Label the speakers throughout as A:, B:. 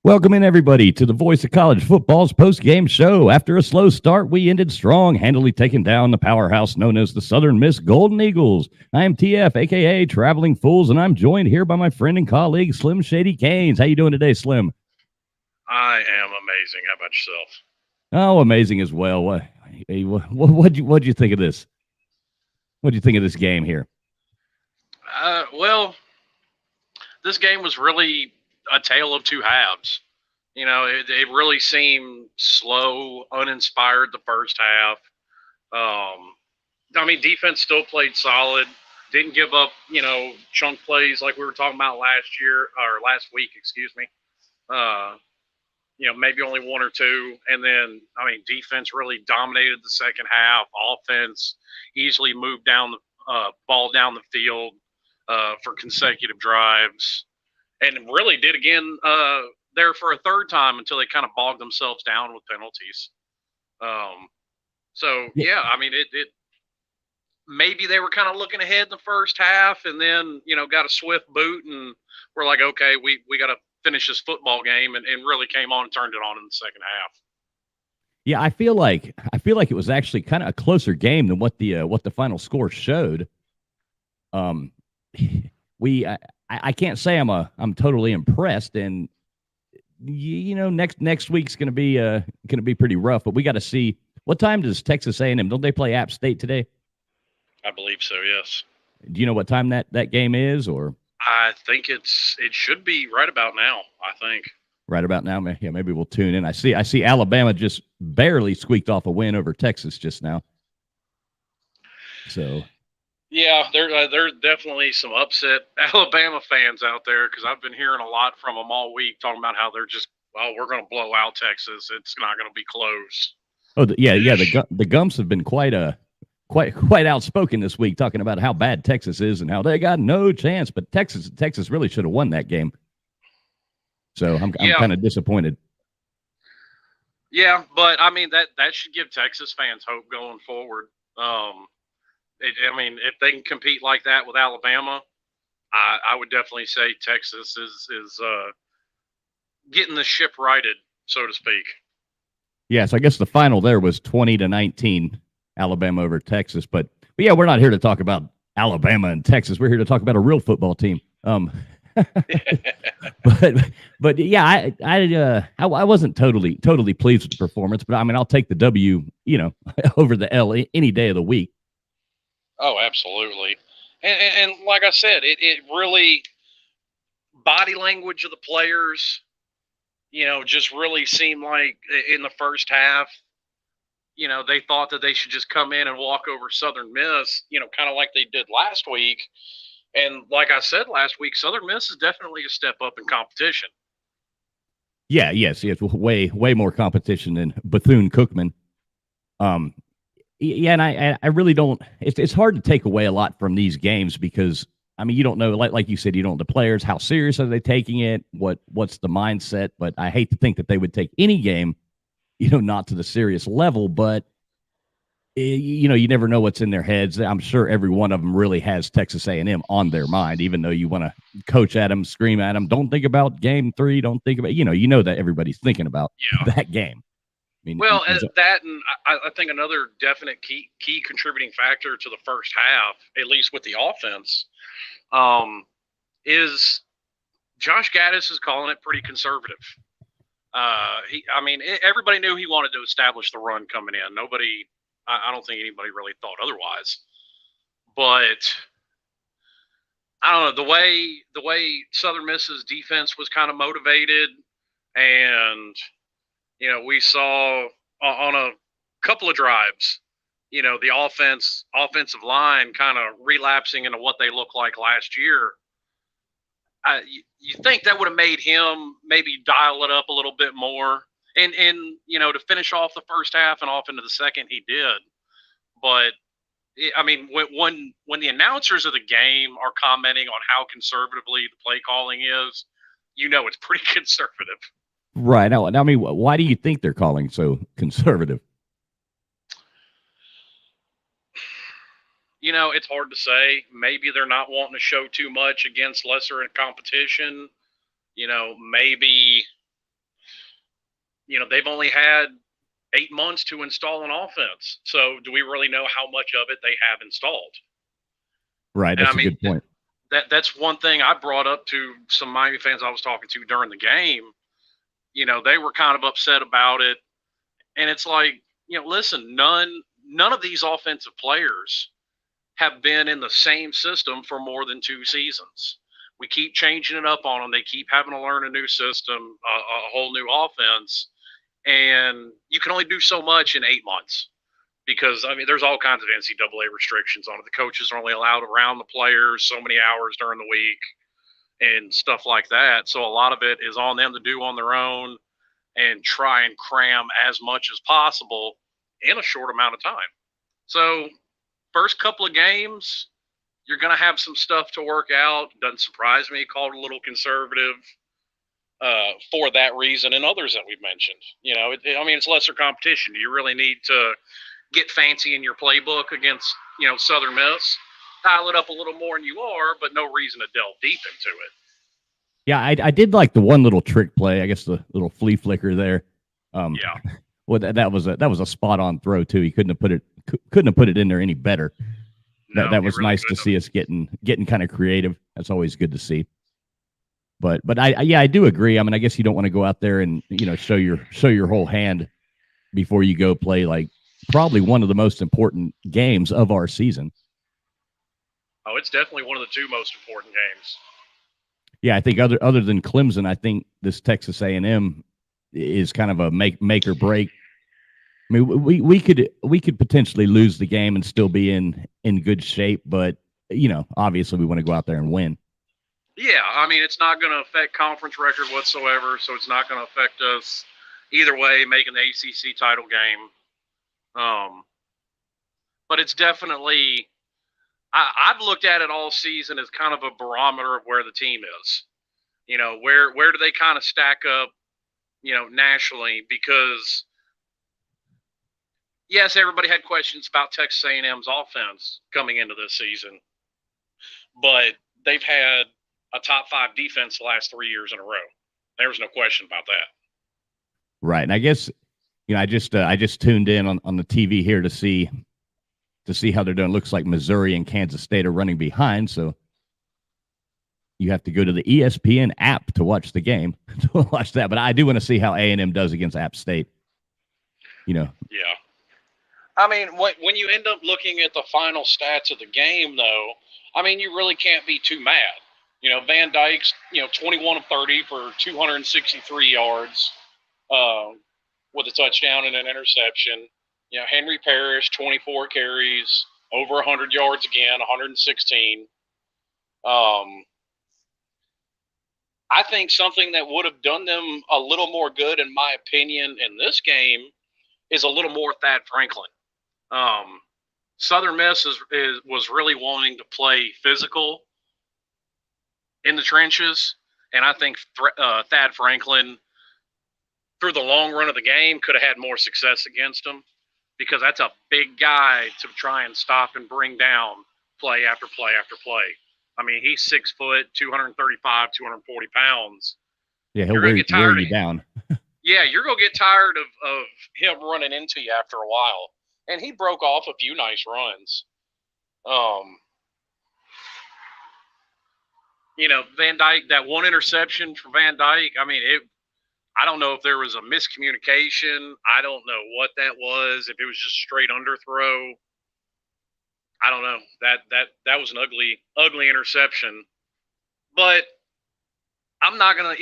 A: Welcome in, everybody, to the Voice of College Football's post-game show. After a slow start, we ended strong, handily taking down the powerhouse known as the Southern Miss Golden Eagles. I am TF, a.k.a. Traveling Fools, and I'm joined here by my friend and colleague, Slim Shady Canes. How you doing today, Slim?
B: I am amazing. How about yourself?
A: Oh, amazing as well. What'd you think of this? What'd you think of this game here?
B: Well, this game was really a tale of two halves. You know, it really seemed slow, uninspired the first half. I mean, defense still played solid. Didn't give up, chunk plays like we were talking about last week, excuse me. Maybe only one or two. And then, I mean, defense really dominated the second half. Offense easily moved down the ball down the field for consecutive drives. And really did again there for a third time until they kind of bogged themselves down with penalties. Yeah, I mean, it maybe they were kind of looking ahead in the first half and then, got a swift boot and we're like, okay, we got to finish this football game and really came on and turned it on in the second half.
A: Yeah, I feel like it was actually kind of a closer game than what the final score showed. I can't say I'm totally impressed, and next week's gonna be pretty rough. But we got to see, what time does Texas A&M, don't they play App State today?
B: I believe so. Yes.
A: Do you know what time that game is, or?
B: I think it should be right about now. I think
A: right about now. Yeah, maybe we'll tune in. I see Alabama just barely squeaked off a win over Texas just now. So.
B: Yeah, there's definitely some upset Alabama fans out there because I've been hearing a lot from them all week talking about how they're just, we're going to blow out Texas. It's not going to be close.
A: Oh, yeah. The Gumps have been quite outspoken this week, talking about how bad Texas is and how they got no chance. But Texas really should have won that game. So I'm kind of disappointed.
B: Yeah, but I mean that should give Texas fans hope going forward. If they can compete like that with Alabama, I would definitely say Texas is getting the ship righted, so to speak.
A: Yeah, so I guess the final there was 20-19, Alabama over Texas. But yeah, we're not here to talk about Alabama and Texas. We're here to talk about a real football team. But yeah, I wasn't totally pleased with the performance. But I mean, I'll take the W, over the L any day of the week.
B: Oh, absolutely. And like I said, it really, body language of the players, just really seemed like in the first half, they thought that they should just come in and walk over Southern Miss, kind of like they did last week. And like I said last week, Southern Miss is definitely a step up in competition.
A: Yeah, yes, way more competition than Bethune-Cookman. Yeah, and I really don't. It's hard to take away a lot from these games because I mean you don't know, like you said, you don't know the players, how serious are they taking it, what's the mindset. But I hate to think that they would take any game, not to the serious level. But you never know what's in their heads. I'm sure every one of them really has Texas A&M on their mind, even though you want to coach at them, scream at them. Don't think about game 3. Don't think about that everybody's thinking about that game. I mean,
B: that, and I think another definite key contributing factor to the first half, at least with the offense, is Josh Gaddis is calling it pretty conservative. Everybody knew he wanted to establish the run coming in. I don't think anybody really thought otherwise. But I don't know, the way Southern Miss's defense was kind of motivated, and we saw on a couple of drives, the offensive line kind of relapsing into what they looked like last year. You think that would have made him maybe dial it up a little bit more, and to finish off the first half and off into the second, he did. But I mean, when the announcers of the game are commenting on how conservatively the play calling is, it's pretty conservative.
A: Right. Now, I mean, why do you think they're calling so conservative?
B: It's hard to say. Maybe they're not wanting to show too much against lesser competition. Maybe, they've only had 8 months to install an offense. So do we really know how much of it they have installed?
A: Right. That's a good point.
B: That's one thing I brought up to some Miami fans I was talking to during the game. They were kind of upset about it. And it's like, listen, none of these offensive players have been in the same system for more than 2 seasons. We keep changing it up on them. They keep having to learn a new system, a whole new offense. And you can only do so much in 8 months because, I mean, there's all kinds of NCAA restrictions on it. The coaches are only allowed around the players so many hours during the week and stuff like that. So a lot of it is on them to do on their own and try and cram as much as possible in a short amount of time. So first couple of games, you're going to have some stuff to work out. Doesn't surprise me. Called a little conservative for that reason and others that we've mentioned. It's lesser competition. Do you really need to get fancy in your playbook against, Southern Miss? Dial it up a little more than you are, but no reason to delve deep into it.
A: Yeah, I did like the one little trick play. I guess the little flea flicker there.
B: Yeah.
A: Well, that was a spot on throw too. He couldn't have put it in there any better.
B: No,
A: that was
B: really
A: nice to see us getting kind of creative. That's always good to see. But I do agree. I mean, I guess you don't want to go out there and show your whole hand before you go play like probably one of the most important games of our season.
B: Oh, it's definitely one of the 2 most important games.
A: Yeah, I think other than Clemson, I think this Texas A&M is kind of a make or break. I mean, we could potentially lose the game and still be in good shape, but obviously we want to go out there and win.
B: Yeah, I mean, it's not going to affect conference record whatsoever, so it's not going to affect us either way making the ACC title game. But it's definitely, I've looked at it all season as kind of a barometer of where the team is. Where do they kind of stack up, nationally? Because yes, everybody had questions about Texas A&M's offense coming into this season, but they've had a top 5 defense the last 3 years in a row. There was no question about that.
A: Right, and I guess I just tuned in on the TV here to see how they're doing. Looks like Missouri and Kansas State are running behind, so you have to go to the ESPN app to watch the game to watch that. But I do want to see how A&M does against App State. Yeah.
B: I mean, when you end up looking at the final stats of the game, though, I mean, you really can't be too mad. Van Dyke's, 21 of 30 for 263 yards with a touchdown and an interception. Henry Parrish, 24 carries, over 100 yards again, 116. I think something that would have done them a little more good, in my opinion, in this game is a little more Thad Franklin. Southern Miss was really wanting to play physical in the trenches, and I think Thad Franklin, through the long run of the game, could have had more success against him because that's a big guy to try and stop and bring down play after play after play. I mean, he's 6 foot, 235, 240 pounds.
A: Yeah, he'll wear you down.
B: Yeah, you're going to get tired of him running into you after a while. And he broke off a few nice runs. Van Dyke, that one interception for Van Dyke, I mean, I don't know if there was a miscommunication. I don't know what that was, if it was just straight underthrow. I don't know. That was an ugly interception. But I'm not gonna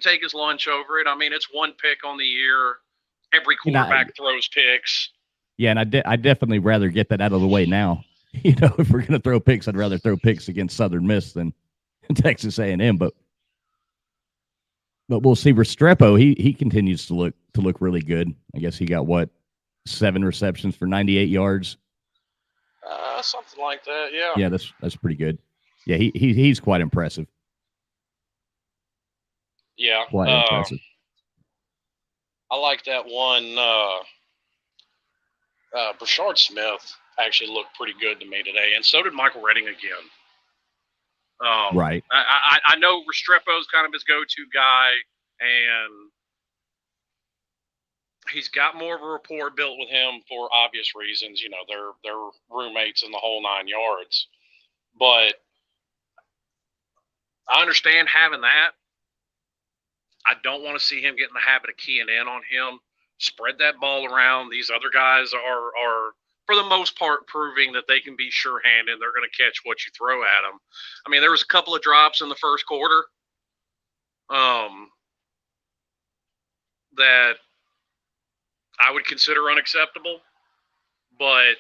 B: take his lunch over it. I mean, it's one pick on the year. Every quarterback throws picks.
A: Yeah, and I'd definitely rather get that out of the way now. If we're gonna throw picks, I'd rather throw picks against Southern Miss than Texas A&M. But we'll see. Restrepo, he continues to look really good. I guess he got 7 receptions for 98 yards.
B: something like that. Yeah.
A: Yeah, that's pretty good. Yeah, he's quite impressive.
B: Yeah.
A: Quite impressive.
B: I like that one. Brashard Smith actually looked pretty good to me today, and so did Michael Redding again.
A: Right.
B: I know Restrepo's kind of his go-to guy, and he's got more of a rapport built with him for obvious reasons. You know, they're roommates in the whole 9 yards. But I understand having that. I don't want to see him get in the habit of keying in on him. Spread that ball around. These other guys are for the most part proving that they can be sure-handed. They're going to catch what you throw at them. I mean, there was a couple of drops in the first quarter that I would consider unacceptable, but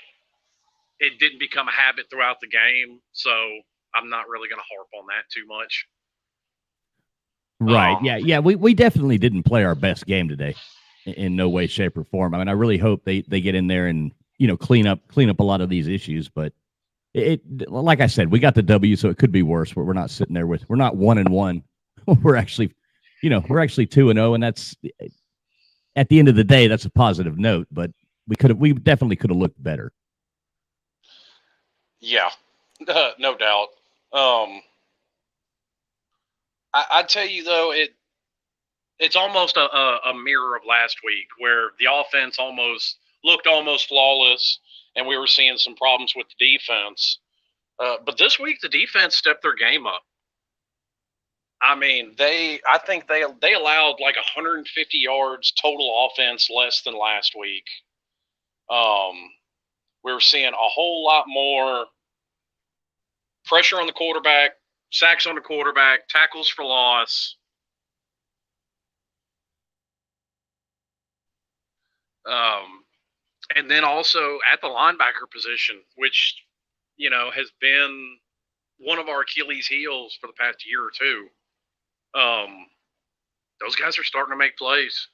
B: it didn't become a habit throughout the game, so I'm not really going to harp on that too much.
A: Right. Yeah. We definitely didn't play our best game today, in no way, shape, or form. I mean, I really hope they get in there and clean up a lot of these issues. But it like I said, we got the W, so it could be worse. But we're not sitting there we're not 1-1. We're actually, we're actually 2-0, and that's at the end of the day, that's a positive note. But we definitely could have looked better.
B: Yeah, no doubt. I tell you though, it's almost a mirror of last week, where the offense looked almost flawless, and we were seeing some problems with the defense. But this week, the defense stepped their game up. I mean, I think they allowed like 150 yards total offense less than last week. We were seeing a whole lot more pressure on the quarterback, sacks on the quarterback, tackles for loss. And then also at the linebacker position, which, has been one of our Achilles heels for the past year or two. Those guys are starting to make plays.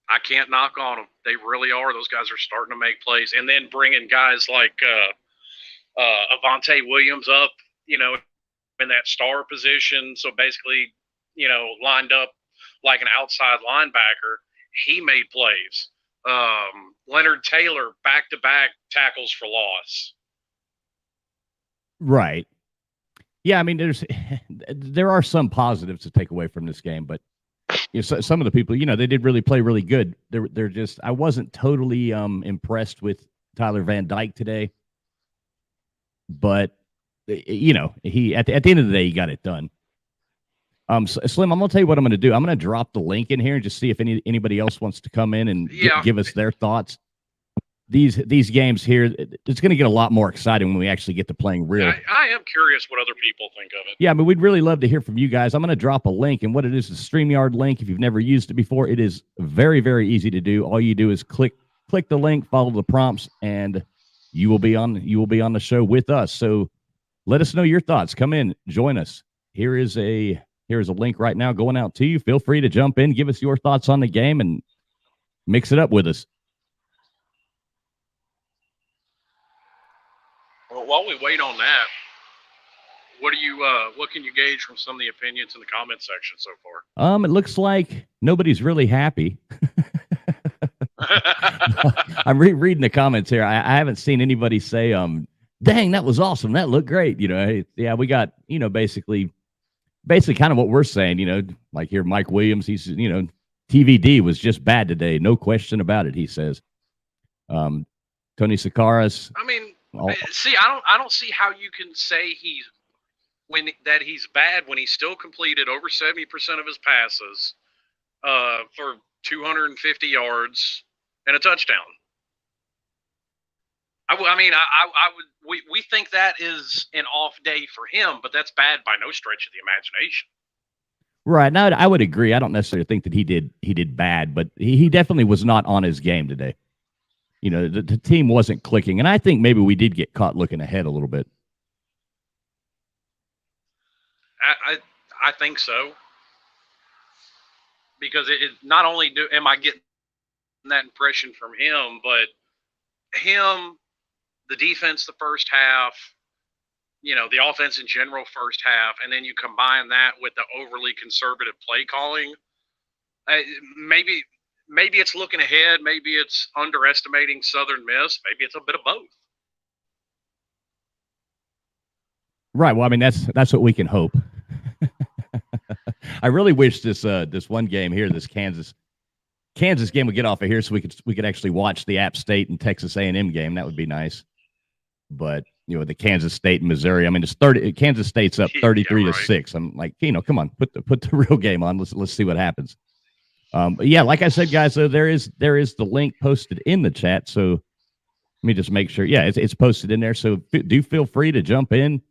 B: I can't knock on them. They really are. Those guys are starting to make plays. And then bringing guys like Avonte Williams up, in that star position. So basically, lined up like an outside linebacker. He made plays. Leonard Taylor, back-to-back tackles for loss.
A: Right. Yeah, I mean, there are some positives to take away from this game, but some of the people, they did really play really good. They're just, I wasn't totally impressed with Tyler Van Dyke today, but he at the end of the day, he got it done. Slim, I'm gonna tell you what I'm gonna do. I'm gonna drop the link in here and just see if anybody else wants to come in and give us their thoughts. These games here, it's going to get a lot more exciting when we actually get to playing real.
B: I am curious what other people think of it.
A: Yeah, I mean, we'd really love to hear from you guys. I'm going to drop a link, and what it is a StreamYard link. If you've never used it before, it is very, very easy to do. All you do is click the link, follow the prompts, and you will be on the show with us. So let us know your thoughts. Come in, join us. Here's a link right now going out to you. Feel free to jump in, give us your thoughts on the game, and mix it up with us.
B: Well, while we wait on that, what can you gauge from some of the opinions in the comment section so far?
A: It looks like nobody's really happy. I'm reading the comments here. I haven't seen anybody say, dang, that was awesome. That looked great. Yeah, we got, basically kind of what we're saying, like here, Mike Williams, he's, TVD was just bad today. No question about it, he says. Tony Sakaras.
B: I mean, see, I don't see how you can say he's bad when he still completed over 70% of his passes for 250 yards and a touchdown. We think that is an off day for him, but that's bad by no stretch of the imagination.
A: Right. Now, I would agree. I don't necessarily think that he did bad, but he definitely was not on his game today. The team wasn't clicking, and I think maybe we did get caught looking ahead a little bit.
B: I think so, because it not only am I getting that impression from him, but him, the defense the first half, the offense in general first half, and then you combine that with the overly conservative play calling, maybe it's looking ahead, maybe it's underestimating Southern Miss, maybe it's a bit of both.
A: Right. Well, I mean, that's what we can hope. I really wish this one game here, this Kansas game would get off of here so we could actually watch the App State and Texas A&M game. That would be nice. But the Kansas State and Missouri. I mean, it's Kansas State's up 33-6. I'm like, come on, put the real game on. Let's see what happens. But yeah, like I said, guys, so there is the link posted in the chat. So let me just make sure. Yeah, it's posted in there. So do feel free to jump in,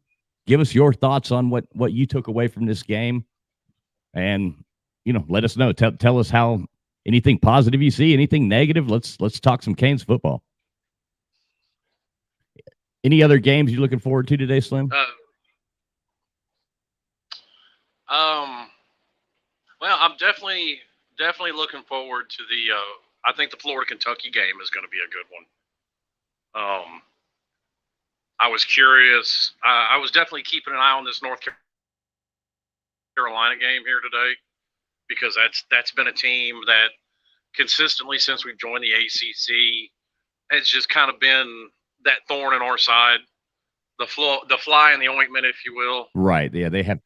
A: give us your thoughts on what you took away from this game, and let us know. Tell us how anything positive you see, anything negative. Let's talk some Canes football. Any other games you're looking forward to today, Slim?
B: Well, I'm definitely looking forward to I think the Florida-Kentucky game is going to be a good one. I was curious. I was definitely keeping an eye on this North Carolina game here today, because that's been a team that consistently since we've joined the ACC has just kind of been that thorn in our side, the fly in the ointment, if you will.
A: Right. Yeah, they have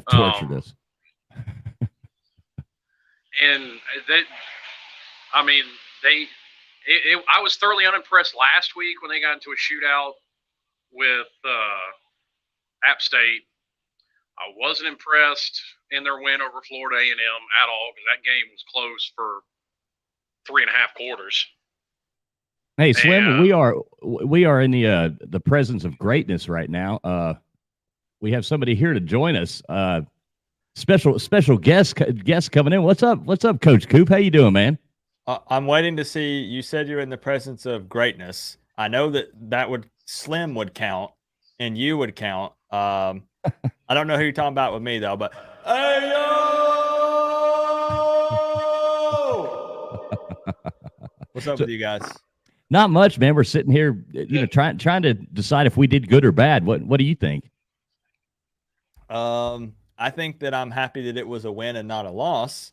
A: tortured us.
B: And I was thoroughly unimpressed last week when they got into a shootout with App State. I wasn't impressed in their win over Florida A&M at all, because that game was close for 3.5 quarters.
A: Hey, Slim, we are in the presence of greatness right now. We have somebody here to join us. Special guest coming in. What's up, Coach Coop? How you doing, man?
C: I'm waiting to see. You said you're in the presence of greatness. I know that Slim would count, and you would count. I don't know who you're talking about with me though, but hey yo, what's up with you guys?
A: Not much, man. We're sitting here, trying to decide if we did good or bad. What do you think?
C: I think that I'm happy that it was a win and not a loss.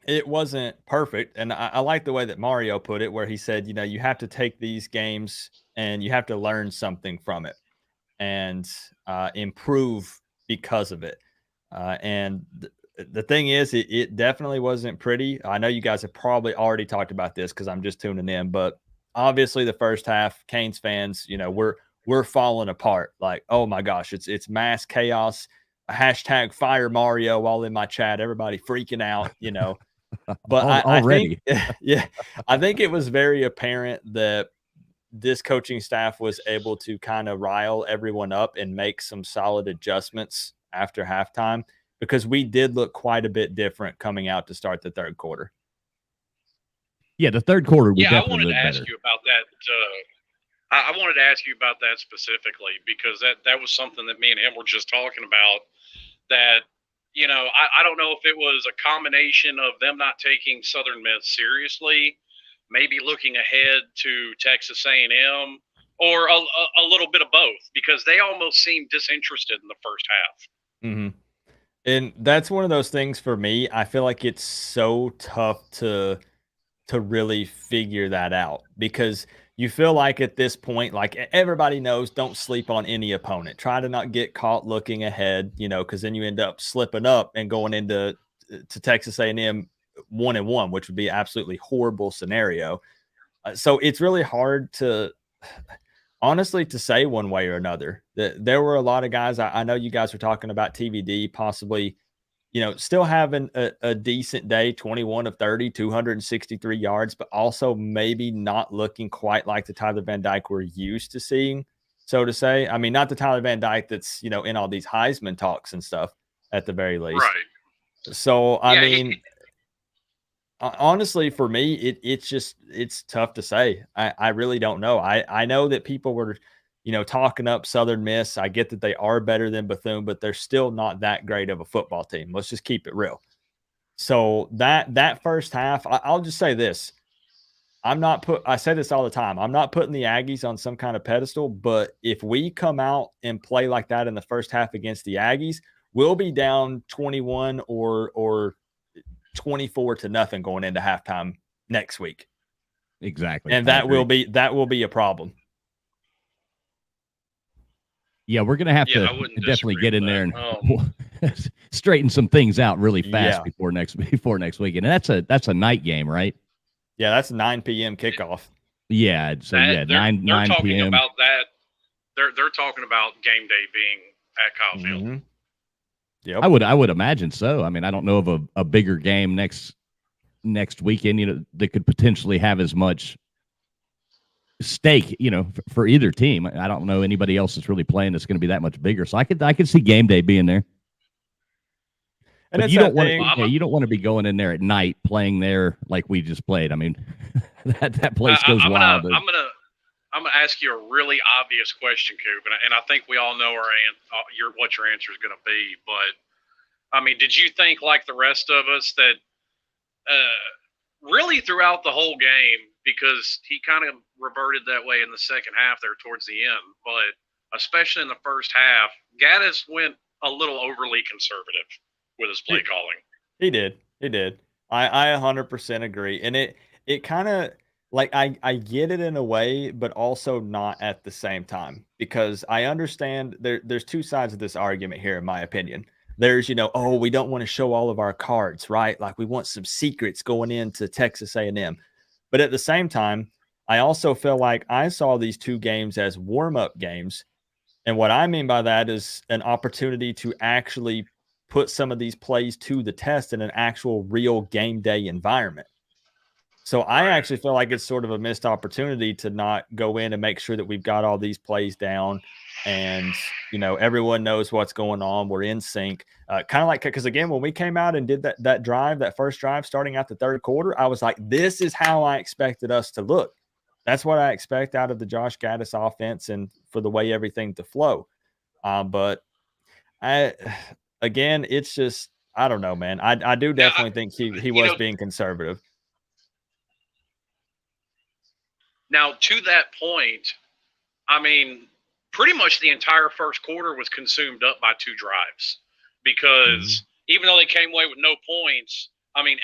C: It wasn't perfect, and I like the way that Mario put it, where he said, you have to take these games and you have to learn something from it and improve because of it. And the thing is, it definitely wasn't pretty. I know you guys have probably already talked about this because I'm just tuning in, but obviously the first half, Canes fans, we're falling apart. Like, oh my gosh, it's mass chaos. Hashtag fire Mario all in my chat. Everybody freaking out, But
A: already,
C: I think it was very apparent that this coaching staff was able to kind of rile everyone up and make some solid adjustments after halftime, because we did look quite a bit different coming out to start the third quarter.
A: Yeah, the third quarter.
B: I wanted to ask you about that. I wanted to ask you about that specifically, because that was something that me and him were just talking about. That, I don't know if it was a combination of them not taking Southern Miss seriously, maybe looking ahead to Texas A&M, or a little bit of both, because they almost seemed disinterested in the first half.
C: Mm-hmm. And that's one of those things for me. I feel like it's so tough to really figure that out, because you feel like at this point, like everybody knows, don't sleep on any opponent. Try to not get caught looking ahead, because then you end up slipping up and going into Texas A&M 1-1, which would be an absolutely horrible scenario. So it's really hard to honestly to say one way or another. There were a lot of guys. I know you guys were talking about TVD possibly, still having a decent day, 21 of 30, 263 yards, but also maybe not looking quite like the Tyler Van Dyke we're used to seeing, so to say. I mean, not the Tyler Van Dyke that's, in all these Heisman talks and stuff at the very least.
B: Right.
C: So, honestly, for me, it's tough to say. I really don't know. I know that people were, talking up Southern Miss. I get that they are better than Bethune, but they're still not that great of a football team. Let's just keep it real. So that first half, I'll just say this. I say this all the time. I'm not putting the Aggies on some kind of pedestal, but if we come out and play like that in the first half against the Aggies, we'll be down 21 or 24 to nothing going into halftime next week.
A: Exactly.
C: And that will be a problem.
A: Yeah, we're gonna have to definitely get in there and straighten some things out really fast before next week. And that's a night game, right?
C: Yeah, that's 9 p.m. kickoff.
A: Yeah, so
B: they're
A: 9
B: talking
A: p.m.
B: about that. They're talking about game day being at Kyle Field.
C: Mm-hmm. Yep.
A: I would imagine so. I mean, I don't know of a bigger game next weekend, that could potentially have as much stake, for either team. I don't know anybody else that's really playing that's going to be that much bigger. So I could see game day being there. And you don't want to be going in there at night playing there like we just played. I mean, that place goes wild.
B: I'm gonna ask you a really obvious question, Coop, and I think we all know what your answer is going to be. But I mean, did you think like the rest of us that really throughout the whole game, because he kind of reverted that way in the second half there towards the end, but especially in the first half, Gaddis went a little overly conservative with his play calling.
C: He did. I 100% agree. And it kind of like I get it in a way, but also not at the same time, because I understand there's two sides of this argument here, in my opinion. There's, we don't want to show all of our cards, right? Like we want some secrets going into Texas A&M. But at the same time, I also feel like I saw these two games as warm-up games. And what I mean by that is an opportunity to actually put some of these plays to the test in an actual real game day environment. So I actually feel like it's sort of a missed opportunity to not go in and make sure that we've got all these plays down and, everyone knows what's going on. We're in sync. Kind of like, because again, when we came out and did that first drive starting out the third quarter, I was like, this is how I expected us to look. That's what I expect out of the Josh Gaddis offense and for the way everything to flow. But again, it's just, I don't know, man. I do definitely think he was being conservative.
B: Now, to that point, I mean, pretty much the entire first quarter was consumed up by two drives, because even though they came away with no points, I mean,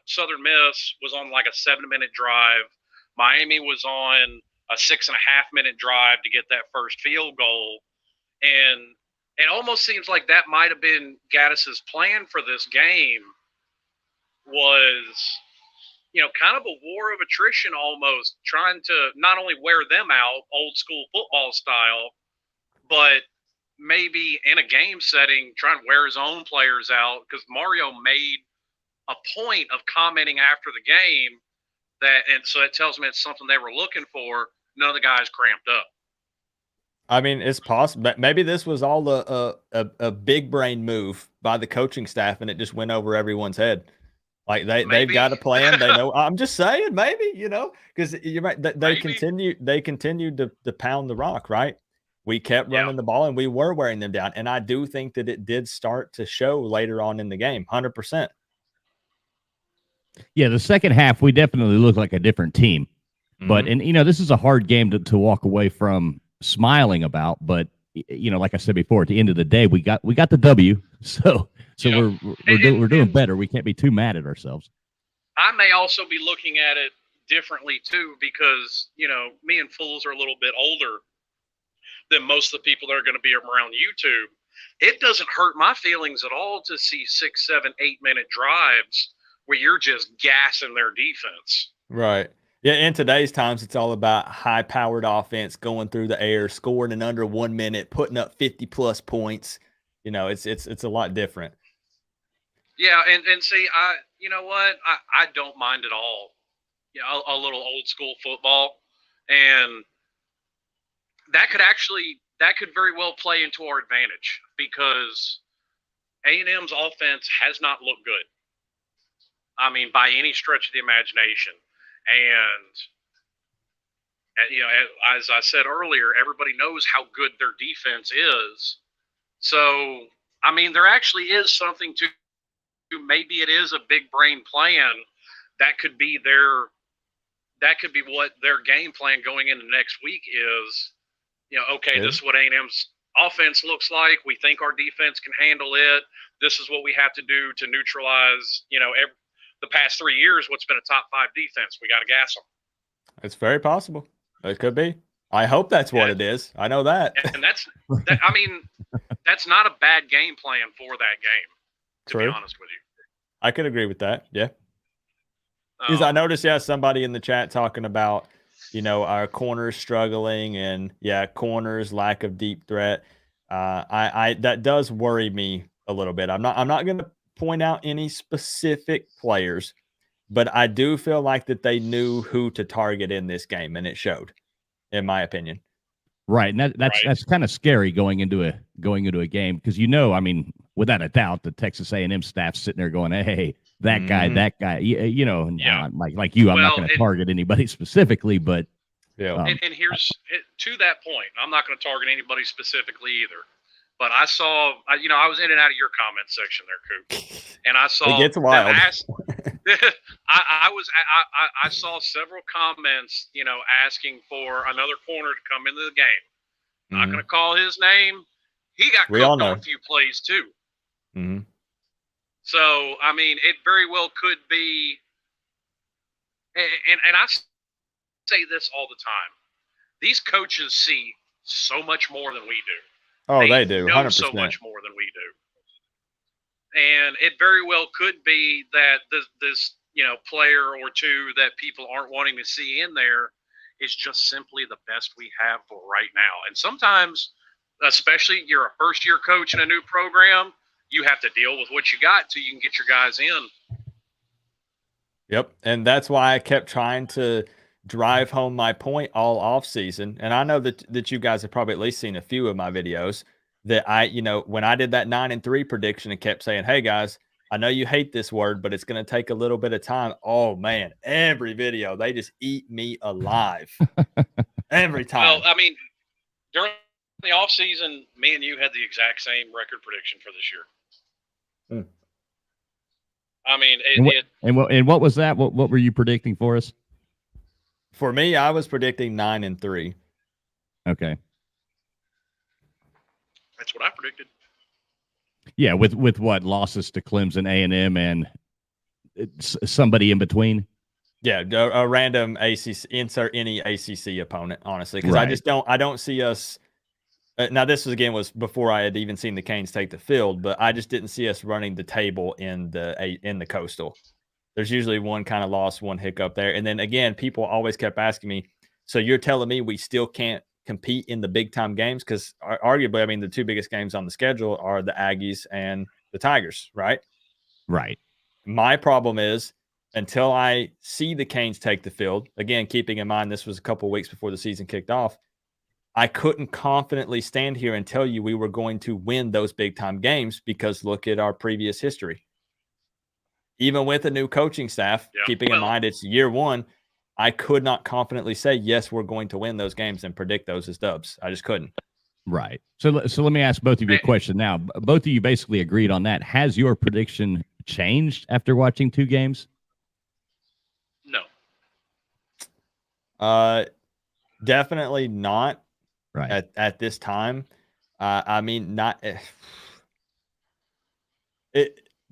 B: Southern Miss was on like a 7-minute drive. Miami was on a 6.5-minute drive to get that first field goal. And it almost seems like that might have been Gaddis's plan for this game, was kind of a war of attrition almost, trying to not only wear them out, old school football style, but maybe in a game setting, trying to wear his own players out, because Mario made a point of commenting after the game and so it tells me it's something they were looking for. None of the guys cramped up.
C: I mean, it's possible. Maybe this was all a big brain move by the coaching staff, and it just went over everyone's head. Like they've got a plan. They know. I'm just saying, maybe, because you're right. They continued to pound the rock, right? We kept running the ball, and we were wearing them down. And I do think that it did start to show later on in the game, 100%.
A: Yeah, the second half, we definitely looked like a different team. But, and this is a hard game to walk away from smiling about. But, like I said before, at the end of the day, we got the W. So we're doing better. We can't be too mad at ourselves.
B: I may also be looking at it differently too, because me and Fools are a little bit older than most of the people that are going to be around YouTube. It doesn't hurt my feelings at all to see 6, 7, 8-minute drives where you're just gassing their defense.
C: Right. Yeah, in today's times, it's all about high-powered offense going through the air, scoring in under 1 minute, putting up 50-plus points. It's a lot different.
B: Yeah, and see, you know what? I don't mind at all. A little old school football, and that could very well play into our advantage, because A&M's offense has not looked good. I mean, by any stretch of the imagination. And as I said earlier, everybody knows how good their defense is. So, I mean, there actually is something to maybe it is a big brain plan that could be their that could be what their game plan going into next week is. Okay, this is what A&M's offense looks like. We think our defense can handle it. This is what we have to do to neutralize, the past 3 years, what's been a top 5 defense. We got to gas them.
C: It's very possible. It could be. I hope that's what it is. I know that.
B: And that's not a bad game plan for that game, to be honest with you.
C: I could agree with that. Yeah. Because I noticed, somebody in the chat talking about, our corners struggling and corners, lack of deep threat. I that does worry me a little bit. I'm not going to point out any specific players, but I do feel like that they knew who to target in this game, and it showed, in my opinion.
A: Right, and that's kind of scary going into a game because I mean, without a doubt, the Texas A&M staff sitting there going, "Hey, that guy, like you, I'm not going to target anybody specifically, but
B: and here's to that point. I'm not going to target anybody specifically either. But I saw, I was in and out of your comment section there, Coop, and I saw
C: it gets wild.
B: I saw several comments, asking for another corner to come into the game. Not going to call his name. He got cooked on a few plays too.
C: Mm-hmm.
B: So I mean, it very well could be. And I say this all the time. These coaches see so much more than we do.
C: Oh, they do. 100%.
B: So much more than we do. And it very well could be that this player or two that people aren't wanting to see in there is just simply the best we have for right now. And sometimes, especially you're a first-year coach in a new program, you have to deal with what you got till you can get your guys in.
C: Yep, and that's why I kept trying to drive home my point all off season. And I know that you guys have probably at least seen a few of my videos that when I did that 9-3 prediction and kept saying, "Hey guys, I know you hate this word, but it's going to take a little bit of time." Oh man, every video they just eat me alive every time.
B: Well, I mean, during the off season, me and you had the exact same record prediction for this year. I mean,
A: and what was that? What were you predicting for us?
C: For me, I was predicting 9-3.
A: Okay,
B: that's what I predicted.
A: Yeah, with what losses to Clemson, A&M, and somebody in between.
C: Yeah, a random ACC, insert any ACC opponent, honestly, because I don't see us. Now this was before I had even seen the Canes take the field, but I just didn't see us running the table in the Coastal. There's usually one kind of loss, one hiccup there, and then again, people always kept asking me, "So you're telling me we still can't compete in the big time games?" Because arguably, I mean, the two biggest games on the schedule are the Aggies and the Tigers, right?
A: Right.
C: My problem is until I see the Canes take the field, again, keeping in mind this was a couple of weeks before the season kicked off, I couldn't confidently stand here and tell you we were going to win those big time games because look at our previous history. Even with a new coaching staff, keeping in mind it's year one, I could not confidently say, yes, we're going to win those games and predict those as dubs. I just couldn't.
A: Right. So let me ask both of you a question now. Both of you basically agreed on that. Has your prediction changed after watching 2 games?
B: No.
C: Definitely not.
A: Right.
C: At this time. I mean, not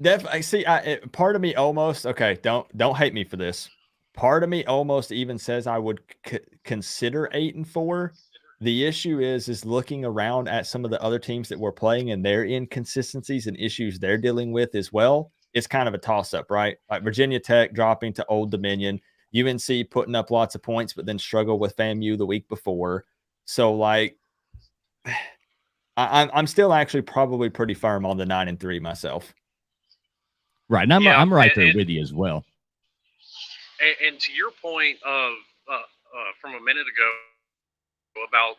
C: definitely. See, part of me almost don't hate me for this. Part of me almost even says I would consider 8-4. The issue is looking around at some of the other teams that we're playing and their inconsistencies and issues they're dealing with as well. It's kind of a toss up, right? Like Virginia Tech dropping to Old Dominion, UNC putting up lots of points, but then struggle with FAMU the week before. So like, I'm still actually probably pretty firm on the 9-3 myself.
A: Right. And I'm right there with you as well.
B: And to your point of from a minute ago about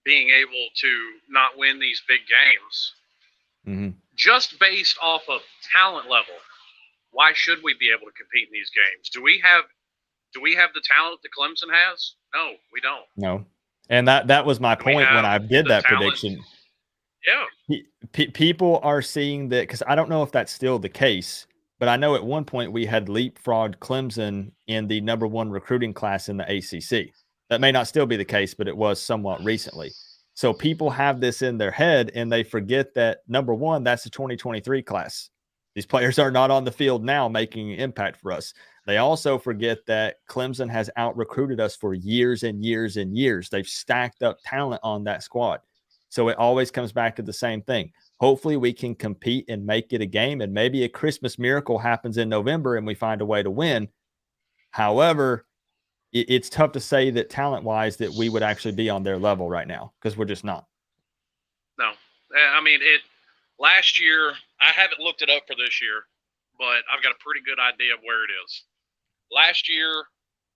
B: being able to not win these big games, just based off of talent level, why should we be able to compete in these games? Do we have the talent that Clemson has? No, we don't.
C: No. And that was my point when I did that prediction.
B: Yeah.
C: People are seeing that because I don't know if that's still the case, but I know at one point we had leapfrogged Clemson in the #1 recruiting class in the ACC. That may not still be the case, but it was somewhat recently. So people have this in their head and they forget that #1, that's the 2023 class. These players are not on the field now making an impact for us. They also forget that Clemson has out-recruited us for years and years and years. They've stacked up talent on that squad. So it always comes back to the same thing. Hopefully we can compete and make it a game, and maybe a Christmas miracle happens in November and we find a way to win. However, it's tough to say that talent-wise that we would actually be on their level right now because we're just not.
B: No. I mean, last year, I haven't looked it up for this year, but I've got a pretty good idea of where it is. Last year,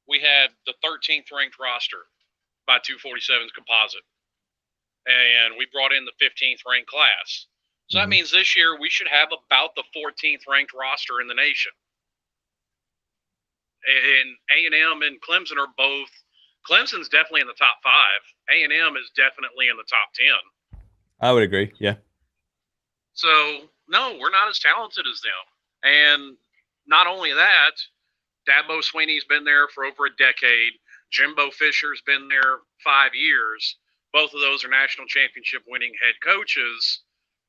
B: we had the 13th ranked roster by 247's composite, and we brought in the 15th ranked class. So that means this year we should have about the 14th ranked roster in the nation. And A&M and Clemson are both. Clemson's definitely in the top 5. A&M is definitely in the top 10.
C: I would agree. Yeah.
B: So no, we're not as talented as them. And not only that, Dabo Swinney's been there for over a decade. Jimbo Fisher's been there 5 years. Both of those are national championship winning head coaches.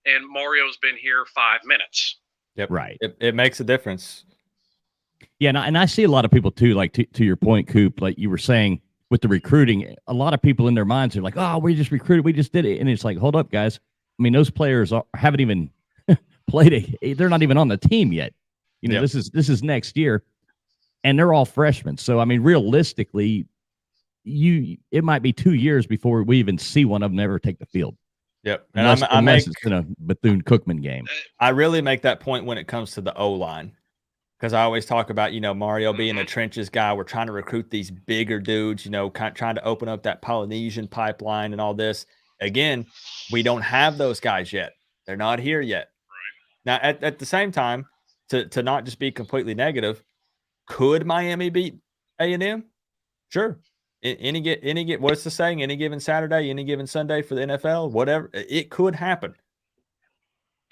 B: And Mario's been here 5 minutes.
C: Yep.
A: Right.
C: It makes a difference.
A: Yeah, and I see a lot of people too, like to your point, Coop, like you were saying with the recruiting, a lot of people in their minds are like, oh, we just recruited, we just did it. And it's like, hold up, guys. I mean, those players haven't even played they're not even on the team yet. You know, this is next year, and they're all freshmen. So I mean, realistically, it might be 2 years before we even see one of them ever take the field.
C: Yep.
A: And unless it's in a Bethune-Cookman game.
C: I really make that point when it comes to the O-line. Because I always talk about, Mario being a trenches guy. We're trying to recruit these bigger dudes, trying to open up that Polynesian pipeline and all this. Again, we don't have those guys yet. They're not here yet. Right. Now, at the same time, to not just be completely negative, could Miami beat A&M? Sure. What's the saying? Any given Saturday, any given Sunday for the NFL, whatever. It could happen.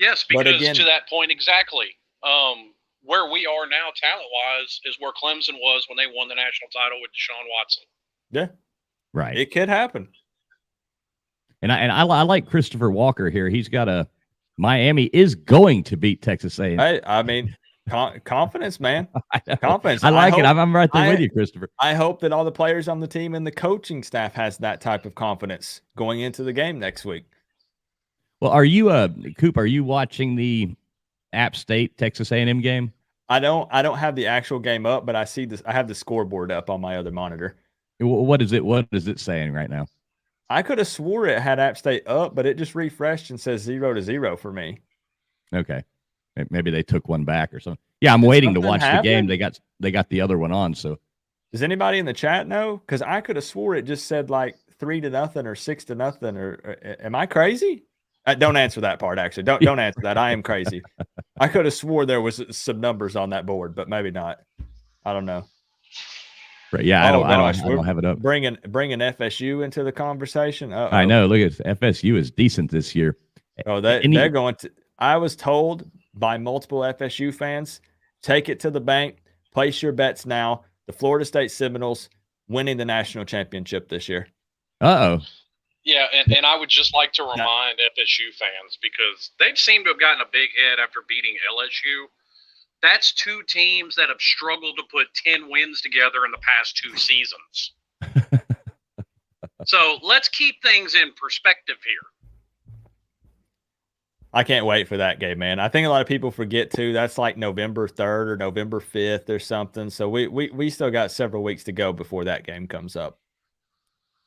B: Yes, because to that point exactly. Where we are now, talent-wise, is where Clemson was when they won the national title with Deshaun Watson.
C: Yeah,
A: right.
C: It could happen.
A: And I like Christopher Walker here. He's got Miami is going to beat Texas A&M.
C: I mean, confidence, man. Confidence.
A: I like it. I'm right there with you, Christopher.
C: I hope that all the players on the team and the coaching staff has that type of confidence going into the game next week.
A: Well, are you, Coop? Are you watching the App State Texas A&M game?
C: I don't have the actual game up, but I see this. I have the scoreboard up on my other monitor.
A: What is it saying right now?
C: I could have swore it had App State up, but it just refreshed and says 0-0 for me.
A: Okay, maybe they took one back or something. Yeah, I'm waiting to watch the game. They got the other one on. So, does
C: anybody in the chat know? Because I could have swore it just said like 3-0 or 6-0. Or am I crazy? Don't answer that part. Actually, don't answer that. I am crazy. I could have swore there was some numbers on that board, but maybe not. I don't know.
A: Right? Yeah, I don't have it up.
C: Bringing FSU into the conversation. Uh-oh.
A: I know. Look at FSU is decent this year.
C: Oh, they're going to. I was told by multiple FSU fans, take it to the bank, place your bets now. The Florida State Seminoles winning the national championship this year.
A: Uh-oh.
B: Yeah, and I would just like to remind FSU fans, because they seem to have gotten a big head after beating LSU. That's two teams that have struggled to put 10 wins together in the past 2 seasons. So let's keep things in perspective here.
C: I can't wait for that game, man. I think a lot of people forget, too. That's like November 3rd or November 5th or something. So we still got several weeks to go before that game comes up.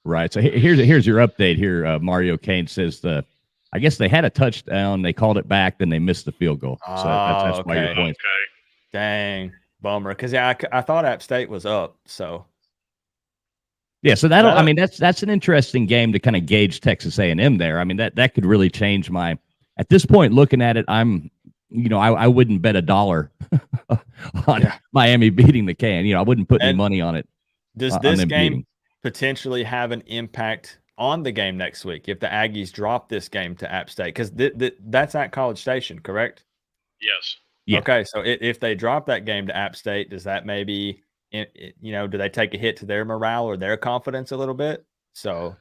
A: Right. So here's your update here. Mario Kane says I guess they had a touchdown, they called it back, then they missed the field goal. So that's why your point.
B: Okay.
C: Dang, bummer. Because I thought App State was up. So
A: yeah, so I mean that's an interesting game to kind of gauge Texas A&M there. I mean that could really change my. At this point, looking at it, I wouldn't bet $1 on Miami beating the Can. I wouldn't put any money on it.
C: Does this game potentially have an impact on the game next week if the Aggies drop this game to App State? Because that's at College Station, correct?
B: Yes.
A: Yeah.
C: Okay, so if they drop that game to App State, does that maybe, do they take a hit to their morale or their confidence a little bit? So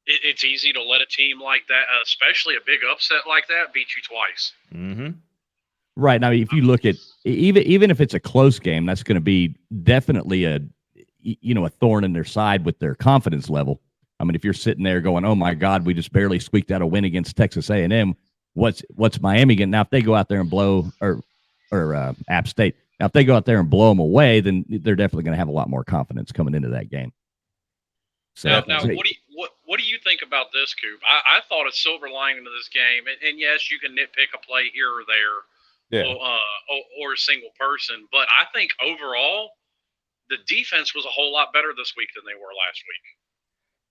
B: It's easy to let a team like that, especially a big upset like that, beat you twice.
A: Right. Now, if you look at even if it's a close game, that's going to be definitely a thorn in their side with their confidence level. I mean, if you're sitting there going, "Oh my God, we just barely squeaked out a win against Texas A&M," what's Miami getting? Now, if they go out there and blow or App State, now if they go out there and blow them away, then they're definitely going to have a lot more confidence coming into that game.
B: So, now what do you think about this, Coop? I thought a silver lining to this game, and yes, you can nitpick a play here or there, or a single person, but I think overall the defense was a whole lot better this week than they were last week.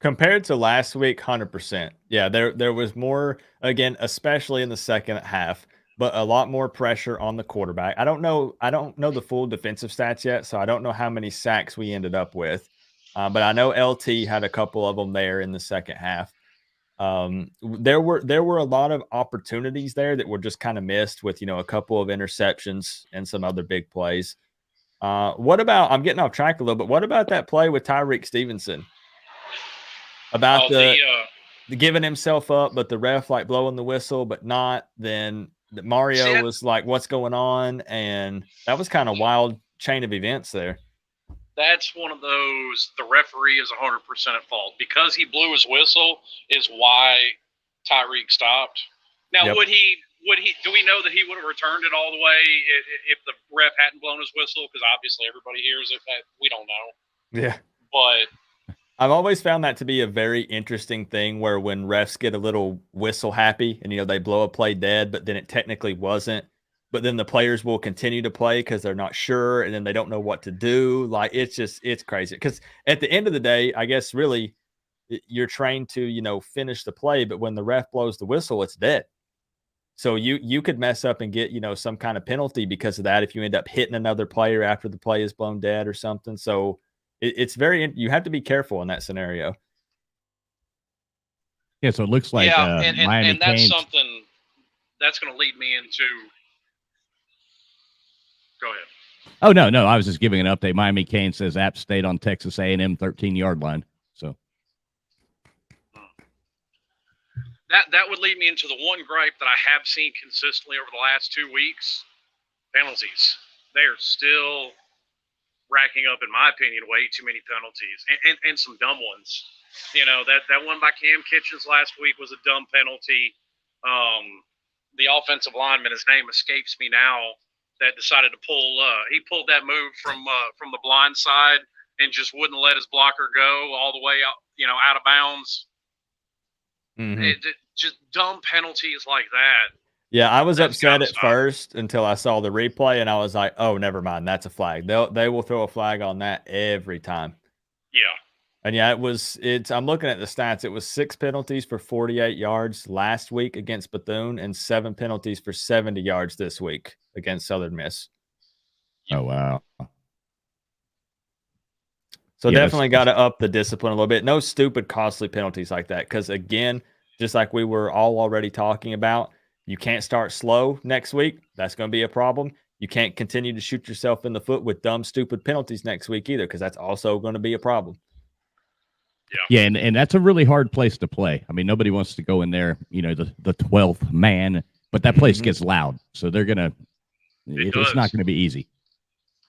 C: Compared to last week, 100%. Yeah, there was more, again, especially in the second half, but a lot more pressure on the quarterback. I don't know the full defensive stats yet, so I don't know how many sacks we ended up with. But I know LT had a couple of them there in the second half. There were a lot of opportunities there that were just kind of missed with, a couple of interceptions and some other big plays. What about, I'm getting off track a little bit. What about that play with Tyreek Stevenson? About the giving himself up, but the ref like blowing the whistle, but not. Then Mario was like, "What's going on?" And that was kind of wild chain of events there.
B: That's one of those. The referee is 100% at fault because he blew his whistle. Is why Tyreek stopped. Now, would he? Do we know that he would have returned it all the way if the ref hadn't blown his whistle? Because obviously everybody hears it. We don't know.
C: Yeah,
B: but
C: I've always found that to be a very interesting thing where when refs get a little whistle happy and, they blow a play dead, but then it technically wasn't. But then the players will continue to play because they're not sure and then they don't know what to do. Like, it's crazy. Because at the end of the day, I guess really you're trained to, finish the play. But when the ref blows the whistle, it's dead. So you could mess up and get, some kind of penalty because of that if you end up hitting another player after the play is blown dead or something. So it's very, you have to be careful in that scenario.
A: Yeah, so it looks like Miami
B: and that's something that's going to lead me into. Go ahead.
A: Oh no, I was just giving an update. Miami Kane says App State on Texas A&M 13-yard line. So
B: that would lead me into the one gripe that I have seen consistently over the last 2 weeks: penalties. They are still racking up, in my opinion, way too many penalties and some dumb ones. That one by Cam Kitchens last week was a dumb penalty. The offensive lineman, his name escapes me now, that decided to he pulled that move from the blind side and just wouldn't let his blocker go all the way out, out of bounds. Just dumb penalties like that.
C: Yeah, I was upset at first until I saw the replay, and I was like, "Oh, never mind, that's a flag. They will throw a flag on that every time."
B: Yeah,
C: and yeah, I'm looking at the stats. It was 6 penalties for 48 yards last week against Bethune, and 7 penalties for 70 yards this week against Southern Miss.
A: Oh wow!
C: So definitely got to up the discipline a little bit. No stupid, costly penalties like that, because again, just like we were all already talking about. You can't start slow next week. That's going to be a problem. You can't continue to shoot yourself in the foot with dumb, stupid penalties next week either, because that's also going to be a problem.
A: Yeah, and that's a really hard place to play. I mean, nobody wants to go in there, the 12th man, but that place gets loud. So they're going to – it's not going to be easy.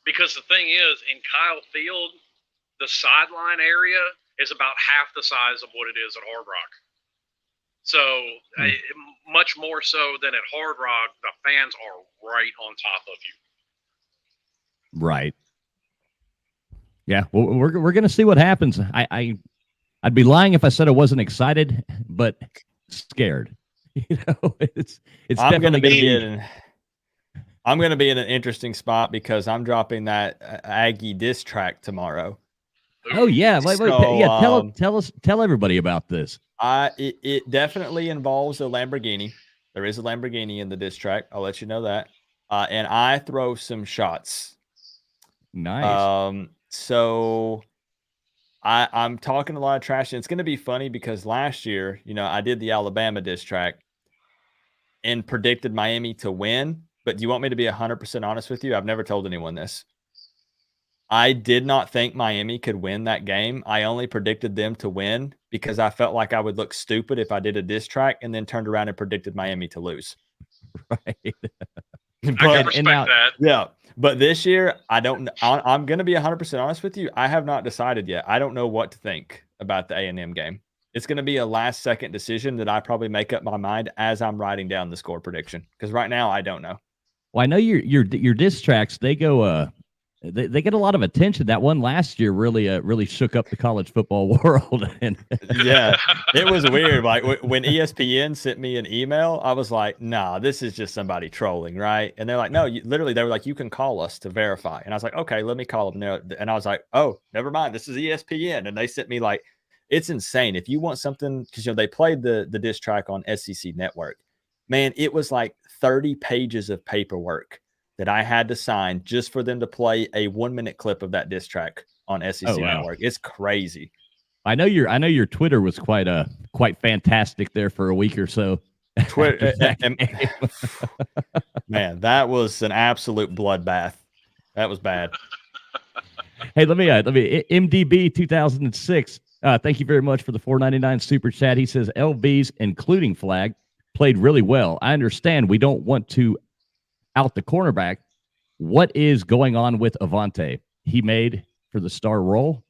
B: Because the thing is, in Kyle Field, the sideline area is about half the size of what it is at Hard Rock. So much more so than at Hard Rock, the fans are right on top of you.
A: Right. Yeah, well, we're going to see what happens. I'd be lying if I said I wasn't excited, but scared. It's
C: I'm
A: definitely
C: I'm going to be in an interesting spot because I'm dropping that Aggie diss track tomorrow.
A: Oh yeah, tell everybody about this.
C: It definitely involves a Lamborghini. There is a Lamborghini in the diss track. I'll let you know that. And I throw some shots.
A: Nice.
C: So I'm talking a lot of trash, and it's going to be funny because last year, I did the Alabama diss track and predicted Miami to win, but do you want me to be 100% honest with you? I've never told anyone this. I did not think Miami could win that game. I only predicted them to win because I felt like I would look stupid if I did a diss track and then turned around and predicted Miami to lose.
A: Right.
B: I can respect that.
C: Yeah. But this year, I don't. I'm going to be 100% honest with you. I have not decided yet. I don't know what to think about the A&M game. It's going to be a last-second decision that I probably make up my mind as I'm writing down the score prediction. Because right now, I don't know.
A: Well, I know your diss tracks. They go. They get a lot of attention. That one last year really shook up the college football world. And
C: yeah, it was weird. Like when ESPN sent me an email, I was like, "Nah, this is just somebody trolling, right?" And they're like, "No, literally, they were like, you can call us to verify." And I was like, "Okay, let me call them." And I was like, "Oh, never mind. This is ESPN." And they sent me like, it's insane. If you want something, because they played the diss track on SEC Network, man, it was like 30 pages of paperwork that I had to sign just for them to play a 1-minute clip of that diss track on SEC Network. It's crazy.
A: I know your Twitter was quite fantastic there for a week or so.
C: Twitter, man, that was an absolute bloodbath. That was bad.
A: Hey, let me MDB 2006. Thank you very much for the $4.99 super chat. He says LVs, including flag, played really well. I understand we don't want to out the cornerback. What is going on with Avonte? He made for the star role.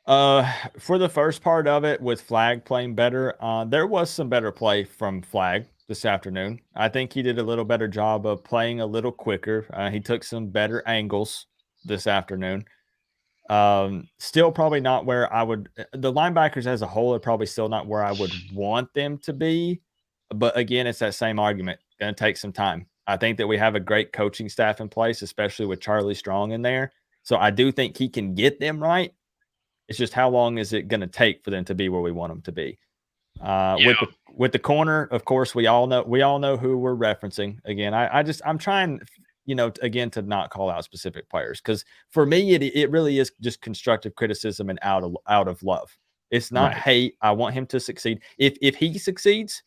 C: For the first part of it, with Flag playing better, there was some better play from Flag this afternoon. I think he did a little better job of playing a little quicker. He took some better angles this afternoon. Still probably not where I would. The linebackers as a whole are probably still not where I would want them to be. But again, it's that same argument. Going to take some time. I think that we have a great coaching staff in place, especially with Charlie Strong in there. So I do think he can get them right. It's just how long is it going to take for them to be where we want them to be? With the corner, of course, we all know who we're referencing. Again, I'm trying, again, to not call out specific players, because for me it really is just constructive criticism and out of love. It's not hate. I want him to succeed. If he succeeds,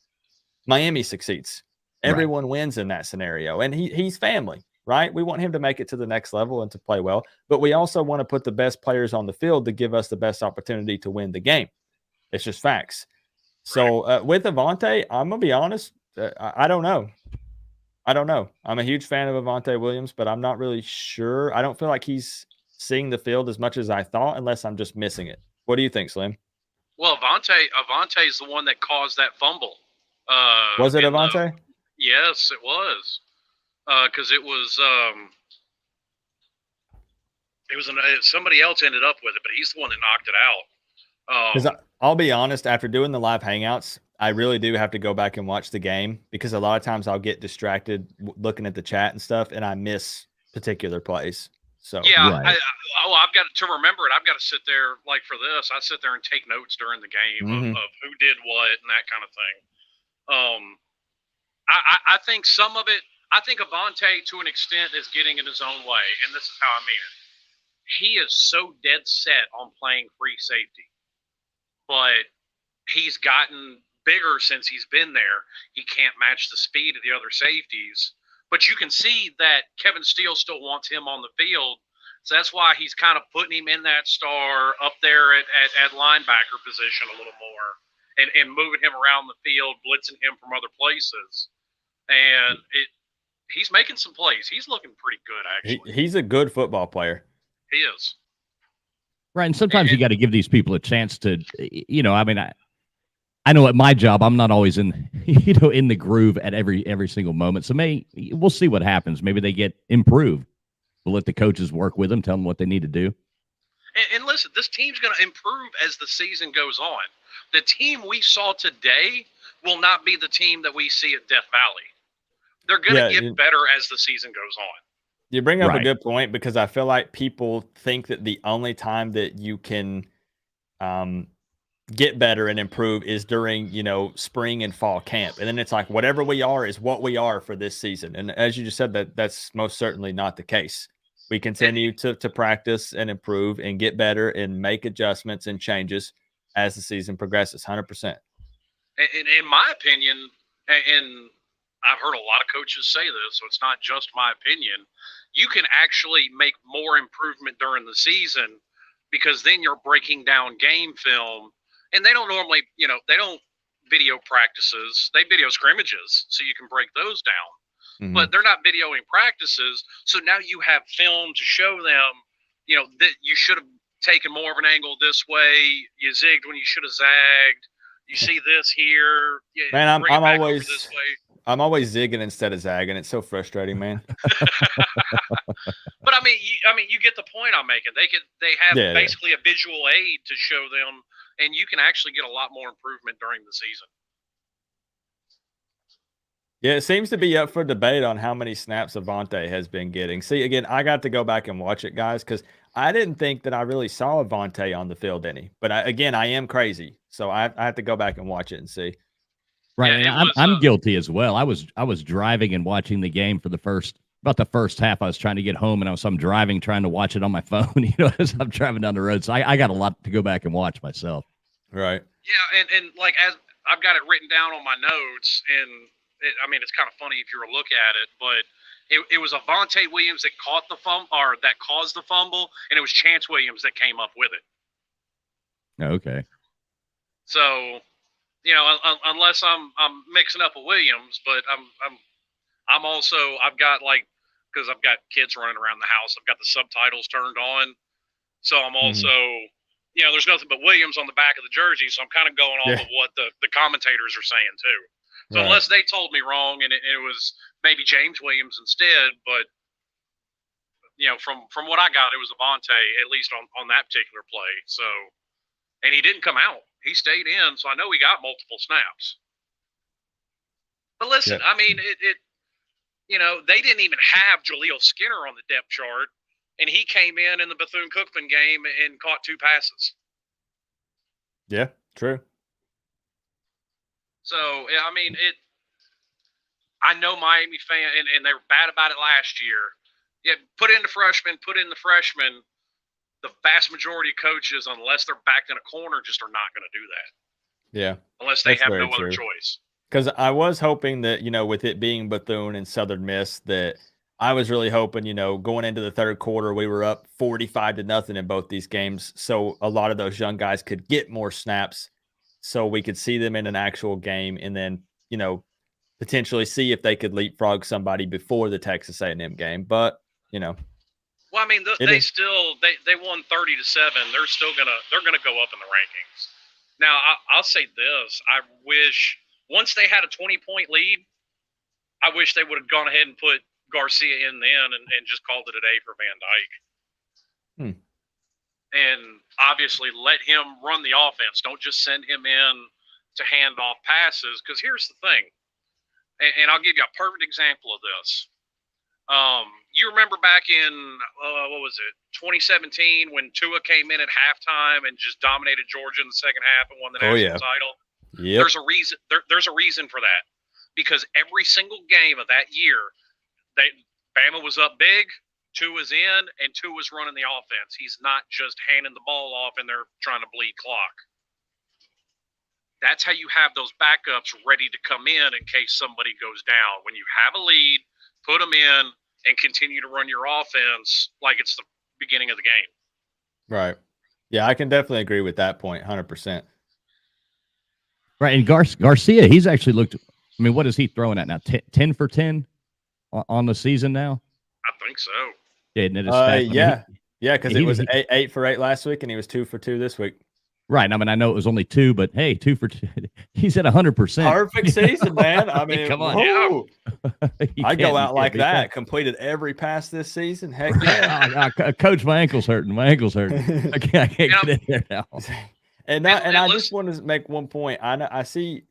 C: Miami succeeds. Everyone wins in that scenario, and he's family. Right? We want him to make it to the next level and to play well, but we also want to put the best players on the field to give us the best opportunity to win the game. It's just facts. So with Avonte, I'm going to be honest. I don't know. I'm a huge fan of Avonte Williams, but I'm not really sure. I don't feel like he's seeing the field as much as I thought, unless I'm just missing it. What do you think, Slim?
B: Well, Avonte is the one that caused that fumble.
C: Was it Avonte?
B: Yes, it was. Because it was somebody else ended up with it, but he's the one that knocked it out.
C: Because I'll be honest, after doing the live hangouts, I really do have to go back and watch the game, because a lot of times I'll get distracted looking at the chat and stuff, and I miss particular plays. So
B: yeah, I've got to remember it. I've got to sit there, like for this, I sit there and take notes during the game of who did what and that kind of thing. I think some of it. I think Avonte, to an extent, is getting in his own way, and this is how I mean it. He is so dead set on playing free safety, but he's gotten bigger since he's been there. He can't match the speed of the other safeties, but you can see that Kevin Steele still wants him on the field, so that's why he's kind of putting him in that star up there at linebacker position a little more, and moving him around the field, blitzing him from other places, and he's making some plays. He's looking pretty good, actually.
C: He's a good football player.
B: He is.
A: Right, and sometimes you got to give these people a chance to, I mean, I know at my job, I'm not always in the groove at every single moment. So we'll see what happens. Maybe they get improved. We'll let the coaches work with them, tell them what they need to do.
B: And listen, this team's going to improve as the season goes on. The team we saw today will not be the team that we see at Death Valley. They're going to get better as the season goes on.
C: You bring up a good point, because I feel like people think that the only time that you can get better and improve is during, spring and fall camp. And then it's like, whatever we are is what we are for this season. And as you just said, that's most certainly not the case. We continue to practice and improve and get better and make adjustments and changes as the season progresses, 100%.
B: In my opinion, and I've heard a lot of coaches say this, so it's not just my opinion. You can actually make more improvement during the season because then you're breaking down game film, and they don't normally, they don't video practices. They video scrimmages, so you can break those down.
C: Mhm.
B: But they're not videoing practices, so now you have film to show them, that you should have taken more of an angle this way. You zigged when you should have zagged. You see this here.
C: Man, I'm
B: bring it back
C: always
B: over this way.
C: I'm always zigging instead of zagging. It's so frustrating, man.
B: But I mean, you get the point I'm making. They have
C: Yeah,
B: basically a visual aid to show them, and you can actually get a lot more improvement during the season.
C: Yeah, it seems to be up for debate on how many snaps Avonte has been getting. See, again, I got to go back and watch it, guys, because I didn't think that I really saw Avonte on the field any. But I am crazy, so I have to go back and watch it and see.
A: Right,
B: Yeah,
A: and I'm guilty as well. I was driving and watching the game for about the first half. I was trying to get home, and I'm driving, trying to watch it on my phone. As I'm driving down the road. So I got a lot to go back and watch myself.
C: Right.
B: Yeah, and like as I've got it written down on my notes, and it's kind of funny if you were to look at it, but it was Avonte Williams that caught the fumble or that caused the fumble, and it was Chance Williams that came up with it.
A: Okay.
B: So, unless I'm mixing up a Williams, but I'm also I've got because I've got kids running around the house, I've got the subtitles turned on, so I'm also there's nothing but Williams on the back of the jersey, so I'm kind of going off of what the commentators are saying too. So unless they told me wrong and it was maybe James Williams instead, but from what I got, it was Avonte, at least on that particular play. So, and he didn't come out; he stayed in. So I know he got multiple snaps. But listen, I mean, they didn't even have Jaleel Skinner on the depth chart, and he came in the Bethune-Cookman game and caught 2 passes.
C: Yeah, true.
B: So, I mean, I know Miami fan, and they were bad about it last year. Yeah, put in the freshmen. The vast majority of coaches, unless they're backed in a corner, just are not going to do that.
C: Yeah.
B: Unless they have no other choice.
C: Because I was hoping that, with it being Bethune and Southern Miss, that I was really hoping, going into the third quarter, we were up 45-0 in both these games. So a lot of those young guys could get more snaps so we could see them in an actual game and then, potentially see if they could leapfrog somebody before the Texas A&M game. But,
B: Well, I mean, they won 30-7. They're gonna go up in the rankings. Now, I'll say this: I wish once they had a 20-point lead, I wish they would have gone ahead and put Garcia in then and just called it a day for Van Dyke. And obviously let him run the offense. Don't just send him in to hand off passes. Because here's the thing, and I'll give you a perfect example of this. You remember back in, 2017 when Tua came in at halftime and just dominated Georgia in the second half and won the national title?
C: Yep.
B: There's a reason. There's a reason for that. Because every single game of that year, Bama was up big, Tua's in, and Tua's running the offense. He's not just handing the ball off and they're trying to bleed clock. That's how you have those backups ready to come in case somebody goes down. When you have a lead, put them in and continue to run your offense like it's the beginning of the game.
C: Right. Yeah, I can definitely agree with that point, 100%.
A: Right, and Garcia, he's actually looked. I mean, what is he throwing at now? 10 for 10 on the season now?
B: I think so.
A: Yeah,
C: yeah, because it was 8 for 8 last week, and he was 2 for 2 this week.
A: Right. I mean, I know it was only 2, but hey, 2 for 2. He's at 100%.
C: Perfect season, man. I mean,
A: come on.
C: I go out like that. Completed every pass this season. Heck yeah.
A: Coach, my ankle's hurting. I can't get in there now.
C: And I just want to make one point. I see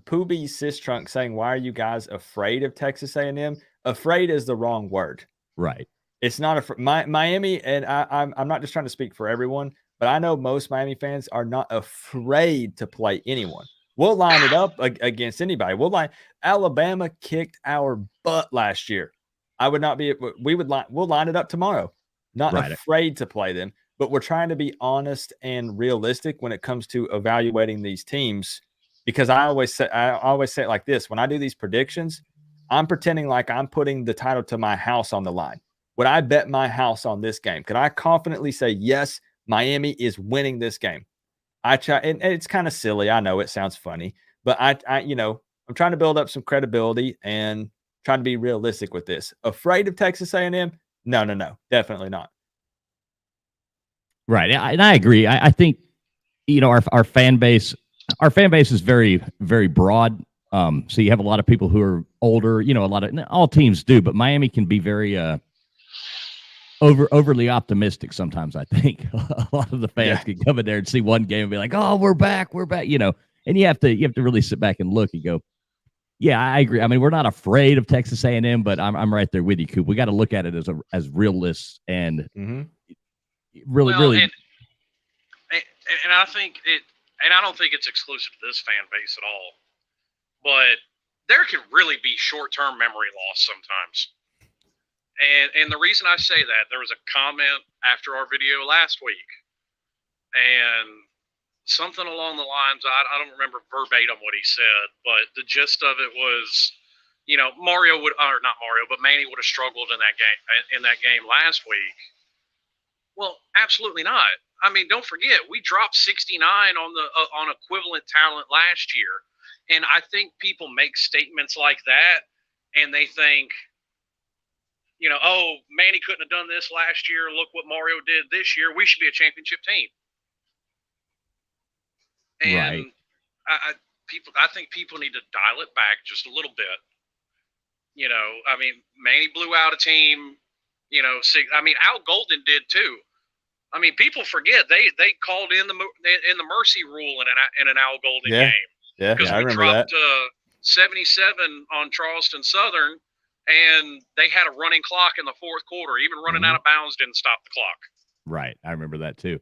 C: Poobie Sistrunk saying, "Why are you guys afraid of Texas A&M?" Afraid is the wrong word.
A: Right.
C: It's not Miami, and I'm not just trying to speak for everyone, but I know most Miami fans are not afraid to play anyone. We'll line it up against anybody. Alabama kicked our butt last year. We'll line it up tomorrow. Not afraid to play them, but we're trying to be honest and realistic when it comes to evaluating these teams. Because I always say it like this: when I do these predictions, I'm pretending like I'm putting the title to my house on the line. Would I bet my house on this game? Could I confidently say, yes, Miami is winning this game? I try, and it's kind of silly. I know it sounds funny, but I'm trying to build up some credibility and trying to be realistic with this. Afraid of Texas A&M? No, definitely not.
A: Right, and I agree. I think our fan base is very, very broad. So you have a lot of people who are older. All teams do, but Miami can be very overly optimistic sometimes. I think a lot of the fans can come in there and see one game and be like, "Oh, we're back," and you have to really sit back and look and go, "Yeah, I agree." I mean, we're not afraid of Texas A&M, but I'm right there with you, Coop. We got to look at it as realists and really.
B: And I think and I don't think it's exclusive to this fan base at all, but there can really be short-term memory loss sometimes. And the reason I say that, there was a comment after our video last week, and something along the lines, I don't remember verbatim what he said, but the gist of it was, Manny would have struggled in that game last week. Well, absolutely not. I mean, don't forget, we dropped 69 on equivalent talent last year. And I think people make statements like that, and they think, oh, Manny couldn't have done this last year. Look what Mario did this year. We should be a championship team. And
A: right.
B: I think people need to dial it back just a little bit. Manny blew out a team. Al Golden did too. I mean, people forget they called in the mercy rule in an Al Golden game.
C: Yeah,
B: because we dropped 77 on Charleston Southern, and they had a running clock in the fourth quarter. Even running out of bounds didn't stop the clock.
A: Right, I remember that too.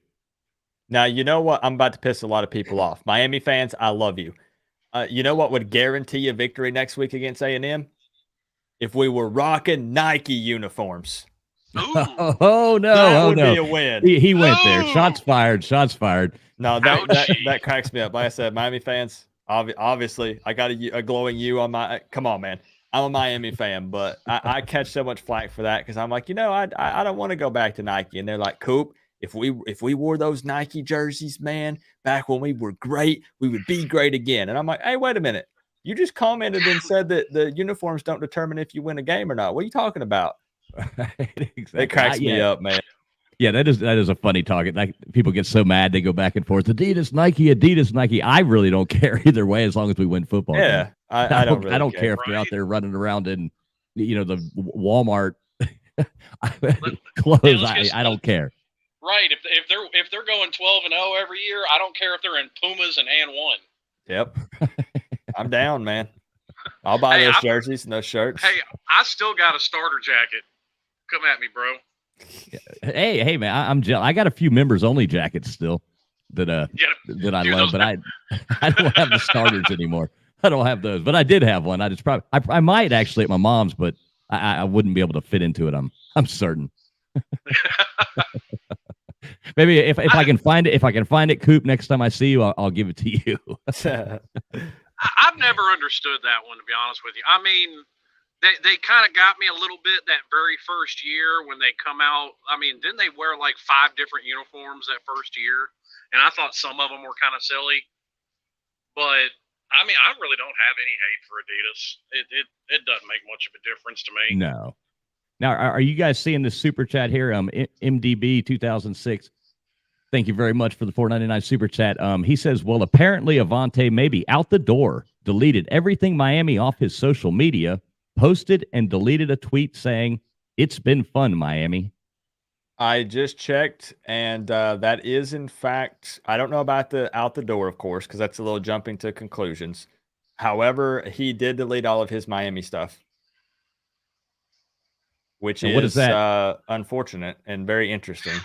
C: Now, you know what? I'm about to piss a lot of people off. Miami fans, I love you. You know what would guarantee a victory next week against A&M? If we were rocking Nike uniforms.
A: Oh no!
C: That would be a win.
A: He went there. Shots fired.
C: No, that cracks me up. Like I said, Miami fans, obviously, I got a glowing you on my. Come on, man. I'm a Miami fan, but I catch so much flack for that because I'm like, I don't want to go back to Nike, and they're like, Coop, if we wore those Nike jerseys, man, back when we were great, we would be great again. And I'm like, hey, wait a minute. You just commented and said that the uniforms don't determine if you win a game or not. What are you talking about?
A: Exactly.
C: It cracks me up, man.
A: Yeah, that is a funny talk. Like, people get so mad they go back and forth. Adidas, Nike. I really don't care either way as long as we win football.
C: Yeah, I don't
A: care if they're out there running around in the Walmart clothes. I don't care.
B: Right. If they're going 12-0 every year, I don't care if they're in Pumas and one.
C: Yep. I'm down, man. I'll buy those jerseys and those shirts.
B: Hey, I still got a starter jacket. Come at me, bro.
A: Hey, man, I'm jealous. I got a few members only jackets still that I love, but I don't have the starters anymore. I don't have those, but I did have one. I might actually at my mom's, but I wouldn't be able to fit into it. I'm certain. Maybe if I can find it, Coop, next time I see you, I'll give it to you.
B: I've never understood that one, to be honest with you. I mean, they kind of got me a little bit that very first year when they come out. I mean, didn't they wear like 5 different uniforms that first year? And I thought some of them were kind of silly. But, I mean, I really don't have any hate for Adidas. It doesn't make much of a difference to me.
A: No. Now, are you guys seeing this super chat here? MDB 2006. Thank you very much for the $4.99 super chat. He says, well, apparently Avonte may be out the door, deleted everything Miami off his social media, posted and deleted a tweet saying, it's been fun, Miami.
C: I just checked, and that is, in fact, I don't know about the out the door, of course, because that's a little jumping to conclusions. However, he did delete all of his Miami stuff, which is unfortunate and very interesting.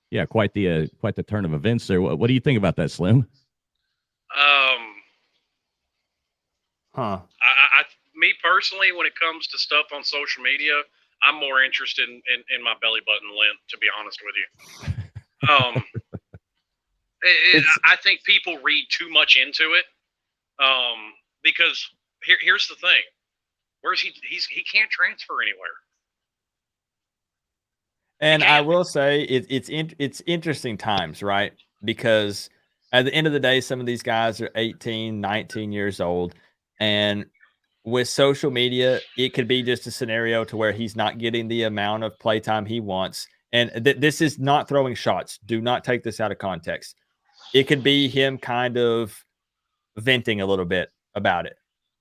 A: Yeah, quite the turn of events there. What do you think about that, Slim?
B: Me personally, when it comes to stuff on social media, I'm more interested in my belly button lint, to be honest with you. I think people read too much into it. Because here's the thing. Where's he can't transfer anywhere.
C: And I will say it's interesting times, right? Because at the end of the day, some of these guys are 18, 19 years old. And with social media, it could be just a scenario to where he's not getting the amount of playtime he wants. And this is not throwing shots. Do not take this out of context. It could be him kind of venting a little bit about it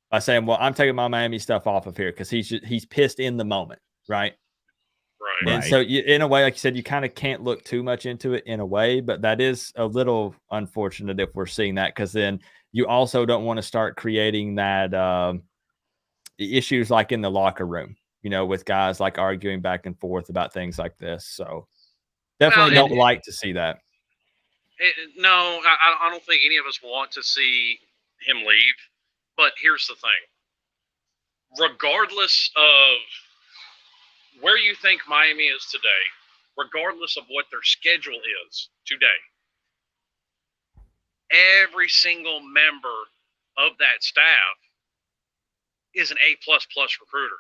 C: by saying, well, I'm taking my Miami stuff off of here because he's pissed in the moment, right?
B: Right.
C: And so in a way, like you said, you kind of can't look too much into it in a way, but that is a little unfortunate if we're seeing that, because then you also don't want to start creating that issues like in the locker room, with guys like arguing back and forth about things like this. So definitely don't like to see that.
B: No, I don't think any of us want to see him leave. But here's the thing. Regardless of where you think Miami is today, regardless of what their schedule is today, every single member of that staff is an A++ recruiter.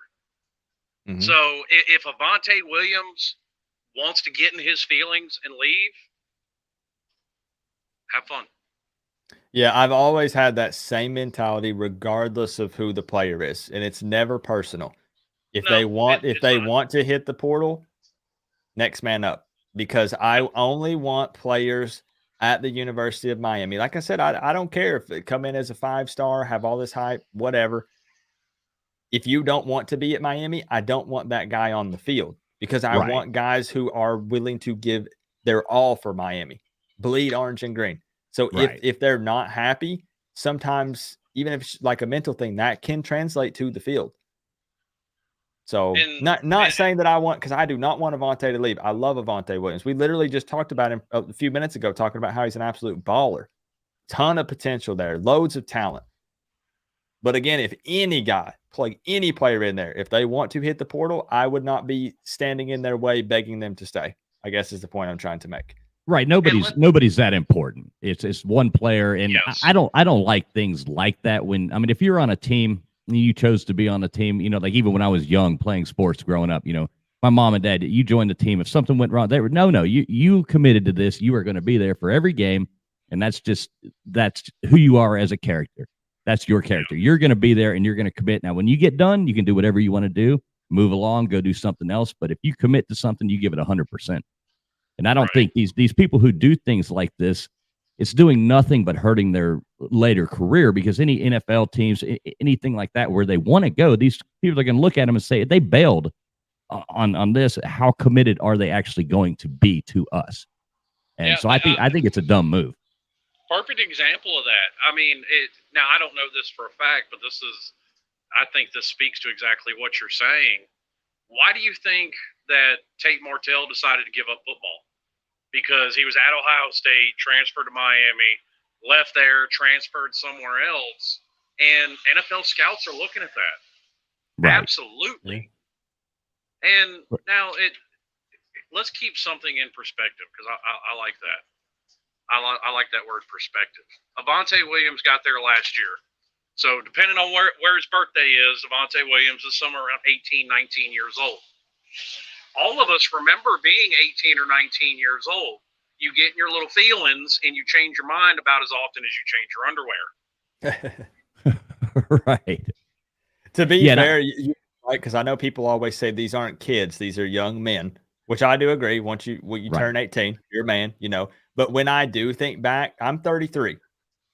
B: Mm-hmm. So if Avonte Williams wants to get in his feelings and leave, have fun.
C: Yeah, I've always had that same mentality regardless of who the player is, and it's never personal. If they want to hit the portal, next man up, because I only want players at the University of Miami. Like I said, I don't care if they come in as a 5-star, have all this hype, whatever. If you don't want to be at Miami, I don't want that guy on the field, because I want guys who are willing to give their all for Miami, bleed orange and green. So if they're not happy, sometimes even if it's like a mental thing, that can translate to the field. So not saying that I want, because I do not want Avonte to leave. I love Avonte Williams. We literally just talked about him a few minutes ago, talking about how he's an absolute baller. Ton of potential there, loads of talent. But again, if any guy, any player in there, if they want to hit the portal, I would not be standing in their way begging them to stay, I guess is the point I'm trying to make.
A: Right. Nobody's that important. It's one player. And yes. I don't like things like that. If you're on a team, you chose to be on a team, like even when I was young playing sports growing up, my mom and dad, you joined the team. If something went wrong, they were, no, you committed to this. You are going to be there for every game. And that's who you are as a character. That's your character. You're going to be there and you're going to commit. Now, when you get done, you can do whatever you want to do, move along, go do something else. But if you commit to something, you give it 100%. And I don't think these people who do things like this, it's doing nothing but hurting their later career, because any NFL teams, anything like that, where they want to go, these people are going to look at them and say, they bailed on this. How committed are they actually going to be to us? And so I think it's a dumb move.
B: Perfect example of that. Now I don't know this for a fact, but I think this speaks to exactly what you're saying. Why do you think that Tate Martell decided to give up football? Because he was at Ohio State, transferred to Miami, left there, transferred somewhere else, and NFL scouts are looking at that. Right. Absolutely. Yeah. And now let's keep something in perspective, because I like that. I like that word, perspective. Avonte Williams got there last year. So depending on where his birthday is, Avonte Williams is somewhere around 18, 19 years old. All of us remember being 18 or 19 years old. You get in your little feelings and you change your mind about as often as you change your underwear.
A: Right.
C: To be fair, right, because I know people always say these aren't kids, these are young men, which I do agree. Once you turn 18, you're a man, But when I do think back, I'm 33.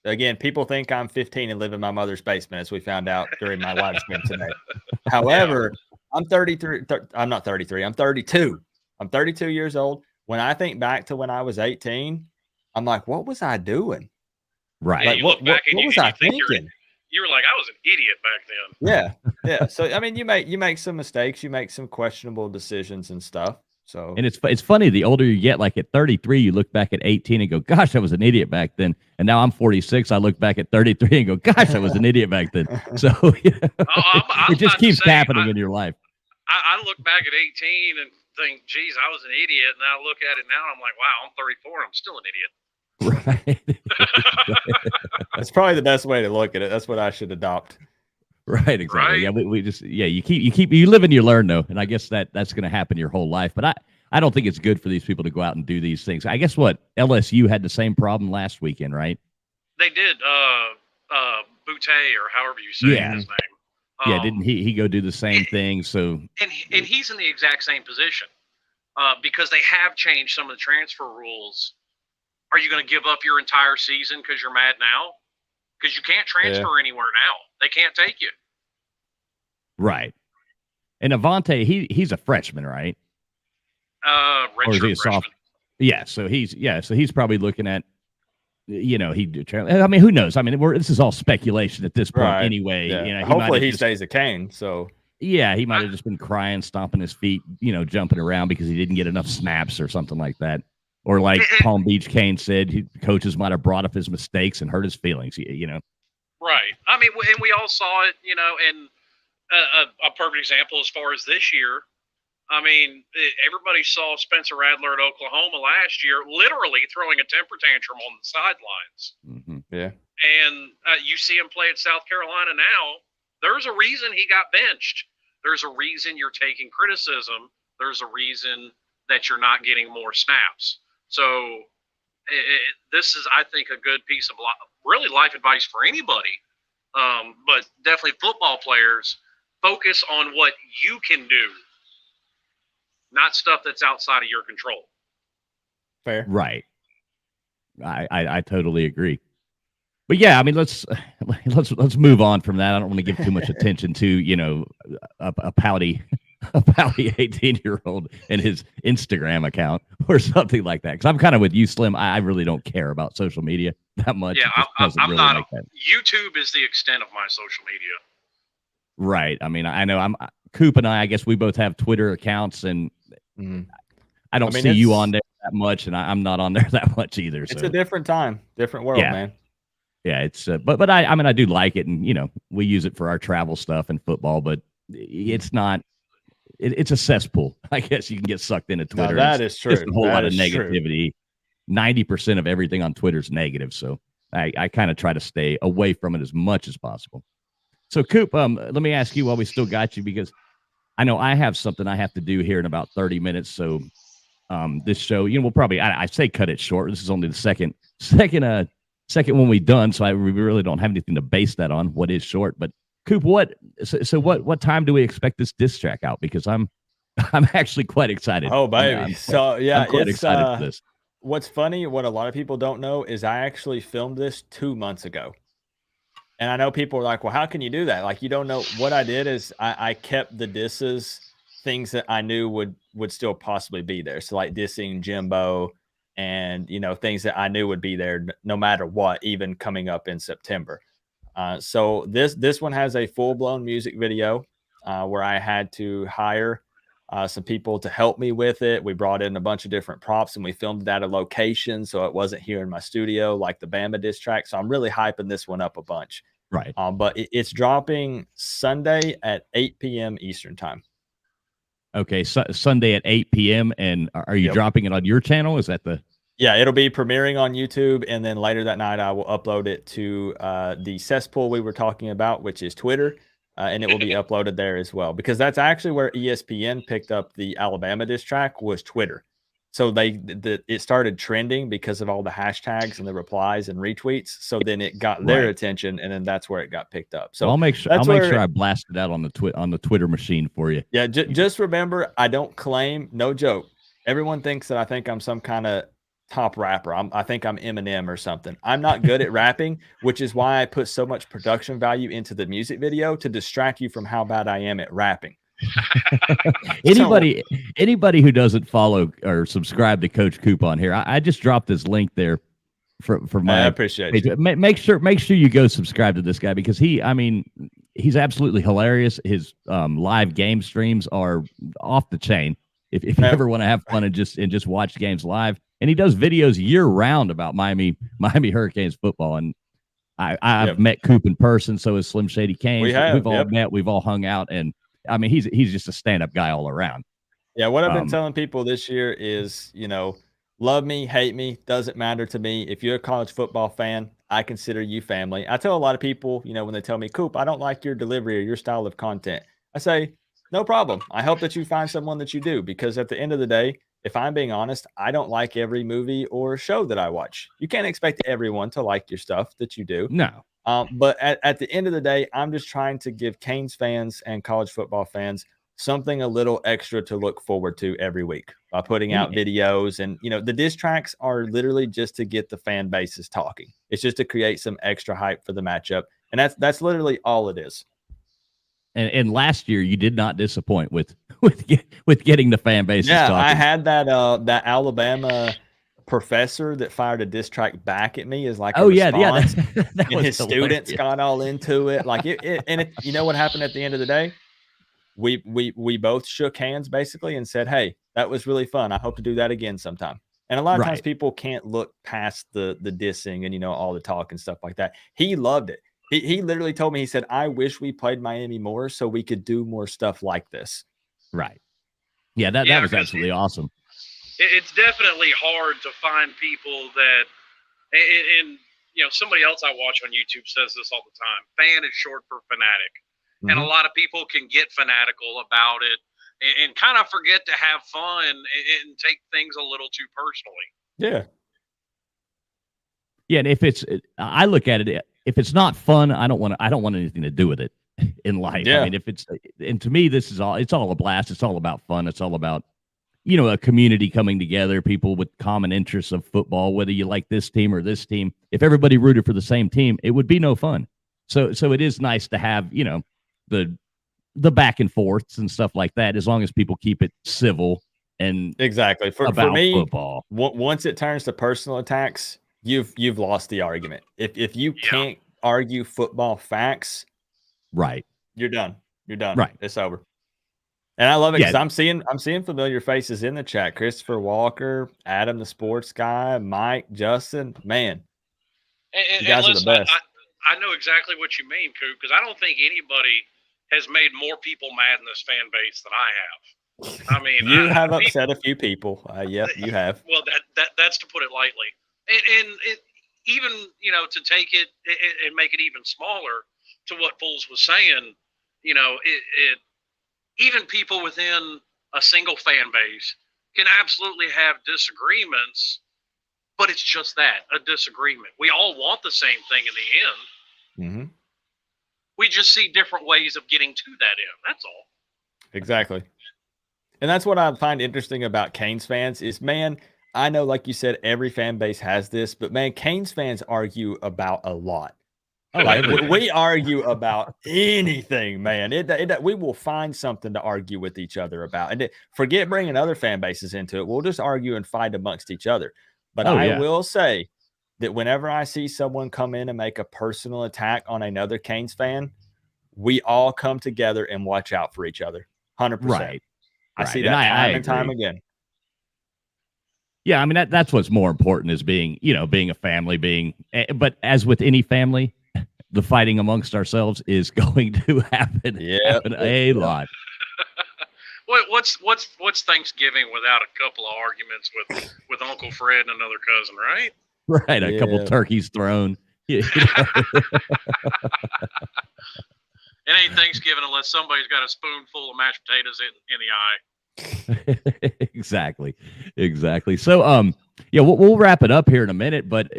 C: Again, people think I'm 15 and live in my mother's basement, as we found out during my live stream today. However, I'm 33. I'm not 33. I'm 32. I'm 32 years old. When I think back to when I was 18, I'm like, what was I doing?
B: Right.
C: Like, what was I thinking?
B: You were like, I was an idiot back then.
C: Yeah. So, you make some mistakes. You make some questionable decisions and stuff. So,
A: and it's funny, the older you get, like at 33, you look back at 18 and go, gosh, I was an idiot back then. And now I'm 46. I look back at 33 and go, gosh, I was an idiot back then. So it just keeps happening in your life.
B: I look back at 18 and think, geez, I was an idiot. And I look at it now and I'm like, wow, I'm 34. I'm still an idiot.
C: Right. That's probably the best way to look at it. That's what I should adopt.
A: Right, exactly.
B: Right?
A: Yeah, we just you live and you learn though, and I guess that's going to happen your whole life. But I don't think it's good for these people to go out and do these things. I guess what LSU had the same problem last weekend, right?
B: They did. Butte, or however you say
A: Yeah.
B: his name.
A: Yeah, didn't he go do the same thing? So
B: and he's in the exact same position because they have changed some of the transfer rules. Are you going to give up your entire season because you're mad now? Because you can't transfer anywhere now. They can't take you.
A: Right. And Avonte, he's a freshman, right?
B: Or is he a sophomore?
A: Yeah, so he's probably looking at, I mean, who knows? I mean, this is all speculation at this point anyway.
C: Yeah. Hopefully he stays a Cane. So
A: yeah, he might have just been crying, stomping his feet, jumping around because he didn't get enough snaps or something like that. Or like Palm Beach Cane said, coaches might have brought up his mistakes and hurt his feelings.
B: Right. I mean, and we all saw it. And a perfect example as far as this year. I mean, everybody saw Spencer Rattler at Oklahoma last year, literally throwing a temper tantrum on the sidelines.
A: Mm-hmm.
C: Yeah.
B: And you see him play at South Carolina now. There's a reason he got benched. There's a reason you're taking criticism. There's a reason that you're not getting more snaps. So this is, I think, a good piece of really life advice for anybody, but definitely football players. Focus on what you can do, not stuff that's outside of your control.
C: Fair.
A: Right. I totally agree. But yeah, I mean, let's move on from that. I don't want to give too much attention to, a pouty 18-year-old and his Instagram account or something like that. Because I'm kind of with you, Slim. I really don't care about social media that much.
B: Yeah, I'm really not. Like that. YouTube is the extent of my social media.
A: Right. I mean, I know Coop and I guess we both have Twitter accounts, and I don't see you on there that much, and I'm not on there that much either.
C: It's a different time, different world, man.
A: Yeah, it's but I mean, I do like it, and we use it for our travel stuff and football, but it's not. It's a cesspool. I guess you can get sucked into Twitter.
C: That is true.
A: Just a whole lot of negativity. 90% of everything on Twitter is negative, so I kind of try to stay away from it as much as possible. So, Coop, let me ask you while we still got you, because I know I have something I have to do here in about 30 minutes. So, this show, we'll probably I say cut it short. This is only the second one we've done, so we really don't have anything to base that on. What is short, but Coop, what time do we expect this diss track out? Because I'm actually quite excited.
C: Oh, baby. I'm quite
A: excited for this.
C: What's funny, what a lot of people don't know is I actually filmed this 2 months ago. And I know people are like, well, how can you do that? Like, you don't know. What I did is I kept the disses, things that I knew would still possibly be there. So like dissing Jimbo and, things that I knew would be there no matter what, even coming up in September. So this one has a full-blown music video where I had to hire some people to help me with it. We brought in a bunch of different props and we filmed it at a location, so it wasn't here in my studio like the Bama diss track. So I'm really hyping this one up a bunch.
A: Right.
C: But it's dropping Sunday at 8 p.m. Eastern time.
A: Okay, Sunday at 8 p.m. And are you dropping it on your channel? Is that the...
C: Yeah, it'll be premiering on YouTube, and then later that night I will upload it to the cesspool we were talking about, which is Twitter, and it will be uploaded there as well, because that's actually where ESPN picked up the Alabama diss track, was Twitter. So it started trending because of all the hashtags and the replies and retweets. So then it got their attention, and then that's where it got picked up. So
A: I'll make sure I blast it out on the Twitter machine for you.
C: Yeah, just remember, I don't claim, no joke. Everyone thinks that I think I'm some kind of top rapper. I think I'm Eminem or something. I'm not good at rapping, which is why I put so much production value into the music video, to distract you from how bad I am at rapping.
A: Anybody who doesn't follow or subscribe to Coach Coop on here, I just dropped this link there for my.
C: I appreciate it.
A: Make sure you go subscribe to this guy, because he's absolutely hilarious. His live game streams are off the chain. If you ever want to have fun and just watch games live. And he does videos year round about Miami Hurricanes football. And I've met Coop in person. So is Slim Shady Kane. We've all met. We've all hung out. And I mean, he's just a stand-up guy all around.
C: Yeah, what I've been telling people this year is, love me, hate me, doesn't matter to me. If you're a college football fan, I consider you family. I tell a lot of people, when they tell me, Coop, I don't like your delivery or your style of content, I say, no problem. I hope that you find someone that you do, because at the end of the day, if I'm being honest, I don't like every movie or show that I watch. You can't expect everyone to like your stuff that you do.
A: No.
C: But at the end of the day, I'm just trying to give Canes fans and college football fans something a little extra to look forward to every week by putting out videos. And, the diss tracks are literally just to get the fan bases talking. It's just to create some extra hype for the matchup. And that's literally all it is.
A: And last year you did not disappoint with getting the fan bases talking.
C: I had that Alabama professor that fired a diss track back at me as like a response.
A: That
C: and his students got all into it. Like you know what happened at the end of the day? We both shook hands basically and said, hey, that was really fun. I hope to do that again sometime. And a lot of times people can't look past the dissing and all the talk and stuff like that. He loved it. He literally told me, he said, I wish we played Miami more so we could do more stuff like this.
A: Right. Yeah, that was absolutely awesome.
B: It's definitely hard to find people that, and somebody else I watch on YouTube says this all the time. Fan is short for fanatic. Mm-hmm. And a lot of people can get fanatical about it and kind of forget to have fun and take things a little too personally.
C: Yeah.
A: Yeah, and I look at it, if it's not fun, I don't want anything to do with it in life.
C: Yeah.
A: I mean, and to me, it's all a blast. It's all about fun. It's all about, a community coming together, people with common interests of football, whether you like this team or this team. If everybody rooted for the same team, it would be no fun. So it is nice to have, the back and forths and stuff like that, as long as people keep it civil and
C: exactly for me,
A: football.
C: Once it turns to personal attacks, you've lost the argument. If you can't argue football facts,
A: right,
C: you're done.
A: Right,
C: it's over. And I love it because I'm seeing familiar faces in the chat. Christopher Walker, Adam the sports guy, Mike, Justin, man,
B: you guys are the best. I know exactly what you mean, Coop, because I don't think anybody has made more people mad in this fan base than I have. I mean,
C: you have upset a few people. Yep, you have.
B: Well, that's to put it lightly. And even, to take it and make it even smaller to what Fools was saying, even people within a single fan base can absolutely have disagreements, but it's just that, a disagreement. We all want the same thing in the end.
C: Mm-hmm.
B: We just see different ways of getting to that end. That's all.
C: Exactly. And that's what I find interesting about Canes fans is, man, I know, like you said, every fan base has this, but man, Canes fans argue about a lot. Like we argue about anything, man. We will find something to argue with each other about, and forget bringing other fan bases into it. We'll just argue and fight amongst each other. But I will say that whenever I see someone come in and make a personal attack on another Canes fan, we all come together and watch out for each other. 100%.
A: Right.
C: I see that time and time again.
A: Yeah, I mean that's what's more important is being a family, but as with any family, the fighting amongst ourselves is going to happen a lot.
B: What's Thanksgiving without a couple of arguments with Uncle Fred and another cousin, right?
A: Right, a couple turkeys thrown.
B: It ain't Thanksgiving unless somebody's got a spoonful of mashed potatoes in the eye.
A: Exactly. So, we'll wrap it up here in a minute. But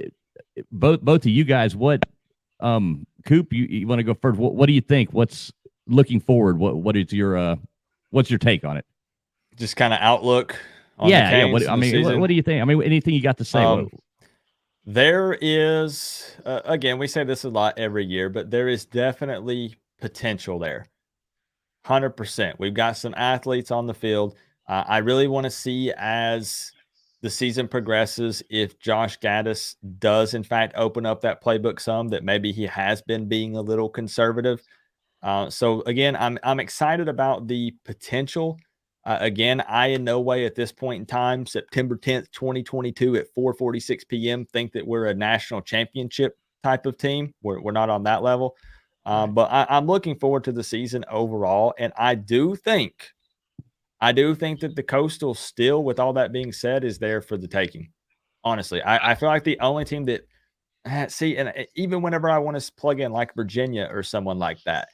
A: both of you guys, Coop, you want to go first? What do you think? What's looking forward? What is your what's your take on it?
C: Just kind of outlook. On
A: what do you think? I mean, anything you got to say?
C: There is, again, we say this a lot every year, but there is definitely potential there. 100%. We've got some athletes on the field. I really want to see as the season progresses, if Josh Gaddis does in fact open up that playbook some, that maybe he has been being a little conservative. So again, I'm excited about the potential. Again, I in no way at this point in time, September 10th, 2022 at 4:46 p.m., think that we're a national championship type of team. We're not on that level. But I'm looking forward to the season overall. And I do think that the Coastal still, with all that being said, is there for the taking. Honestly, I feel like the only team that See, and even whenever I want to plug in like Virginia or someone like that,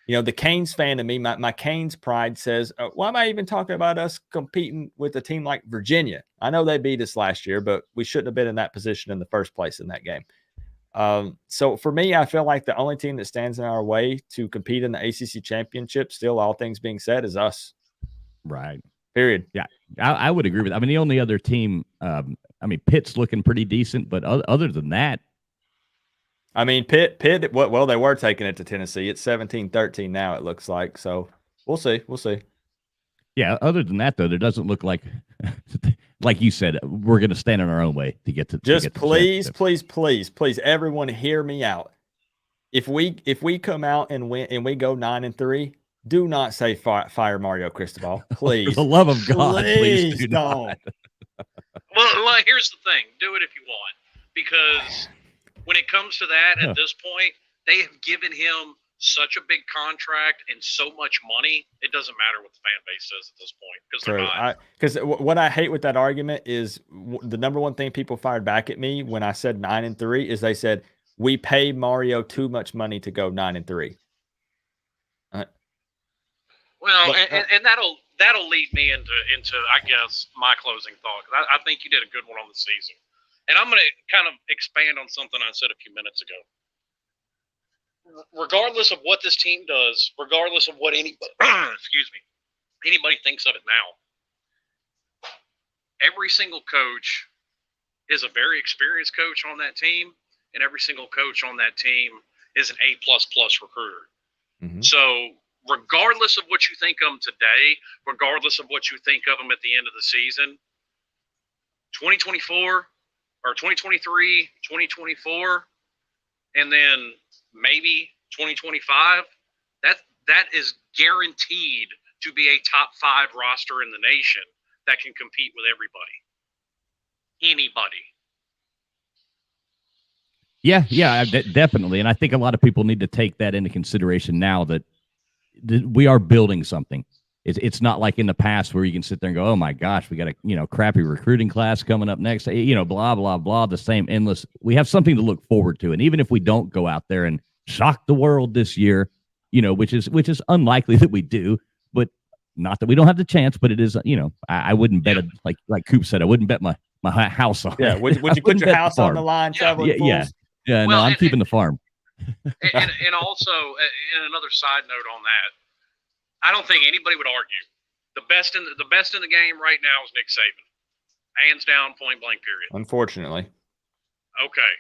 C: the Canes fan in me, my Canes pride says, why am I even talking about us competing with a team like Virginia? I know they beat us last year, but we shouldn't have been in that position in the first place in that game. So for me, I feel like the only team that stands in our way to compete in the ACC championship, still all things being said, is us.
A: Right.
C: Period.
A: Yeah, I would agree with that. I mean, the only other team, Pitt's looking pretty decent, but other than that,
C: I mean, Pitt, well, they were taking it to Tennessee. It's 17-13 now, it looks like. So we'll see. We'll see.
A: Yeah, other than that, though, there doesn't look like, like you said, we're going to stand in our own way to get to.
C: Just please, everyone, hear me out. If we come out and win and we go 9-3, do not say fire Mario Cristobal, please.
A: For the love of God, please do
C: don't.
A: not.
B: Well, here's the thing: do it if you want, because when it comes to that, at this point, they have given him such a big contract and so much money. It doesn't matter what the fan base says at this point, because they're not.
C: Because what I hate with that argument is the number one thing people fired back at me when I said 9-3 is they said we pay Mario too much money to go 9-3.
B: Well, and that'll lead me into I guess my closing thought. I think you did a good one on the season, and I'm going to kind of expand on something I said a few minutes ago. Regardless of what this team does, regardless of what anybody thinks of it now, every single coach is a very experienced coach on that team, and every single coach on that team is an A++ recruiter.
C: Mm-hmm.
B: So regardless of what you think of them today, regardless of what you think of them at the end of the season, 2024 or 2023, 2024, and then maybe 2025, that is guaranteed to be a top 5 roster in the nation that can compete with everybody. Anybody.
A: Yeah, definitely. And I think a lot of people need to take that into consideration now that we are building something. It's not like in the past where you can sit there and go, oh my gosh, we got a crappy recruiting class coming up next, blah, blah, blah, the same endless. We have something to look forward to. And even if we don't go out there and shock the world this year, which is unlikely that we do, but not that we don't have the chance, but it is, I wouldn't bet it, like Coop said, I wouldn't bet my house on it.
C: Would you put your house on the line, traveling fools?
A: Yeah, well, no, I'm keeping the farm.
B: And also, and another side note on that, I don't think anybody would argue the best in the game right now is Nick Saban, hands down, point blank, period.
C: Unfortunately.
B: Okay.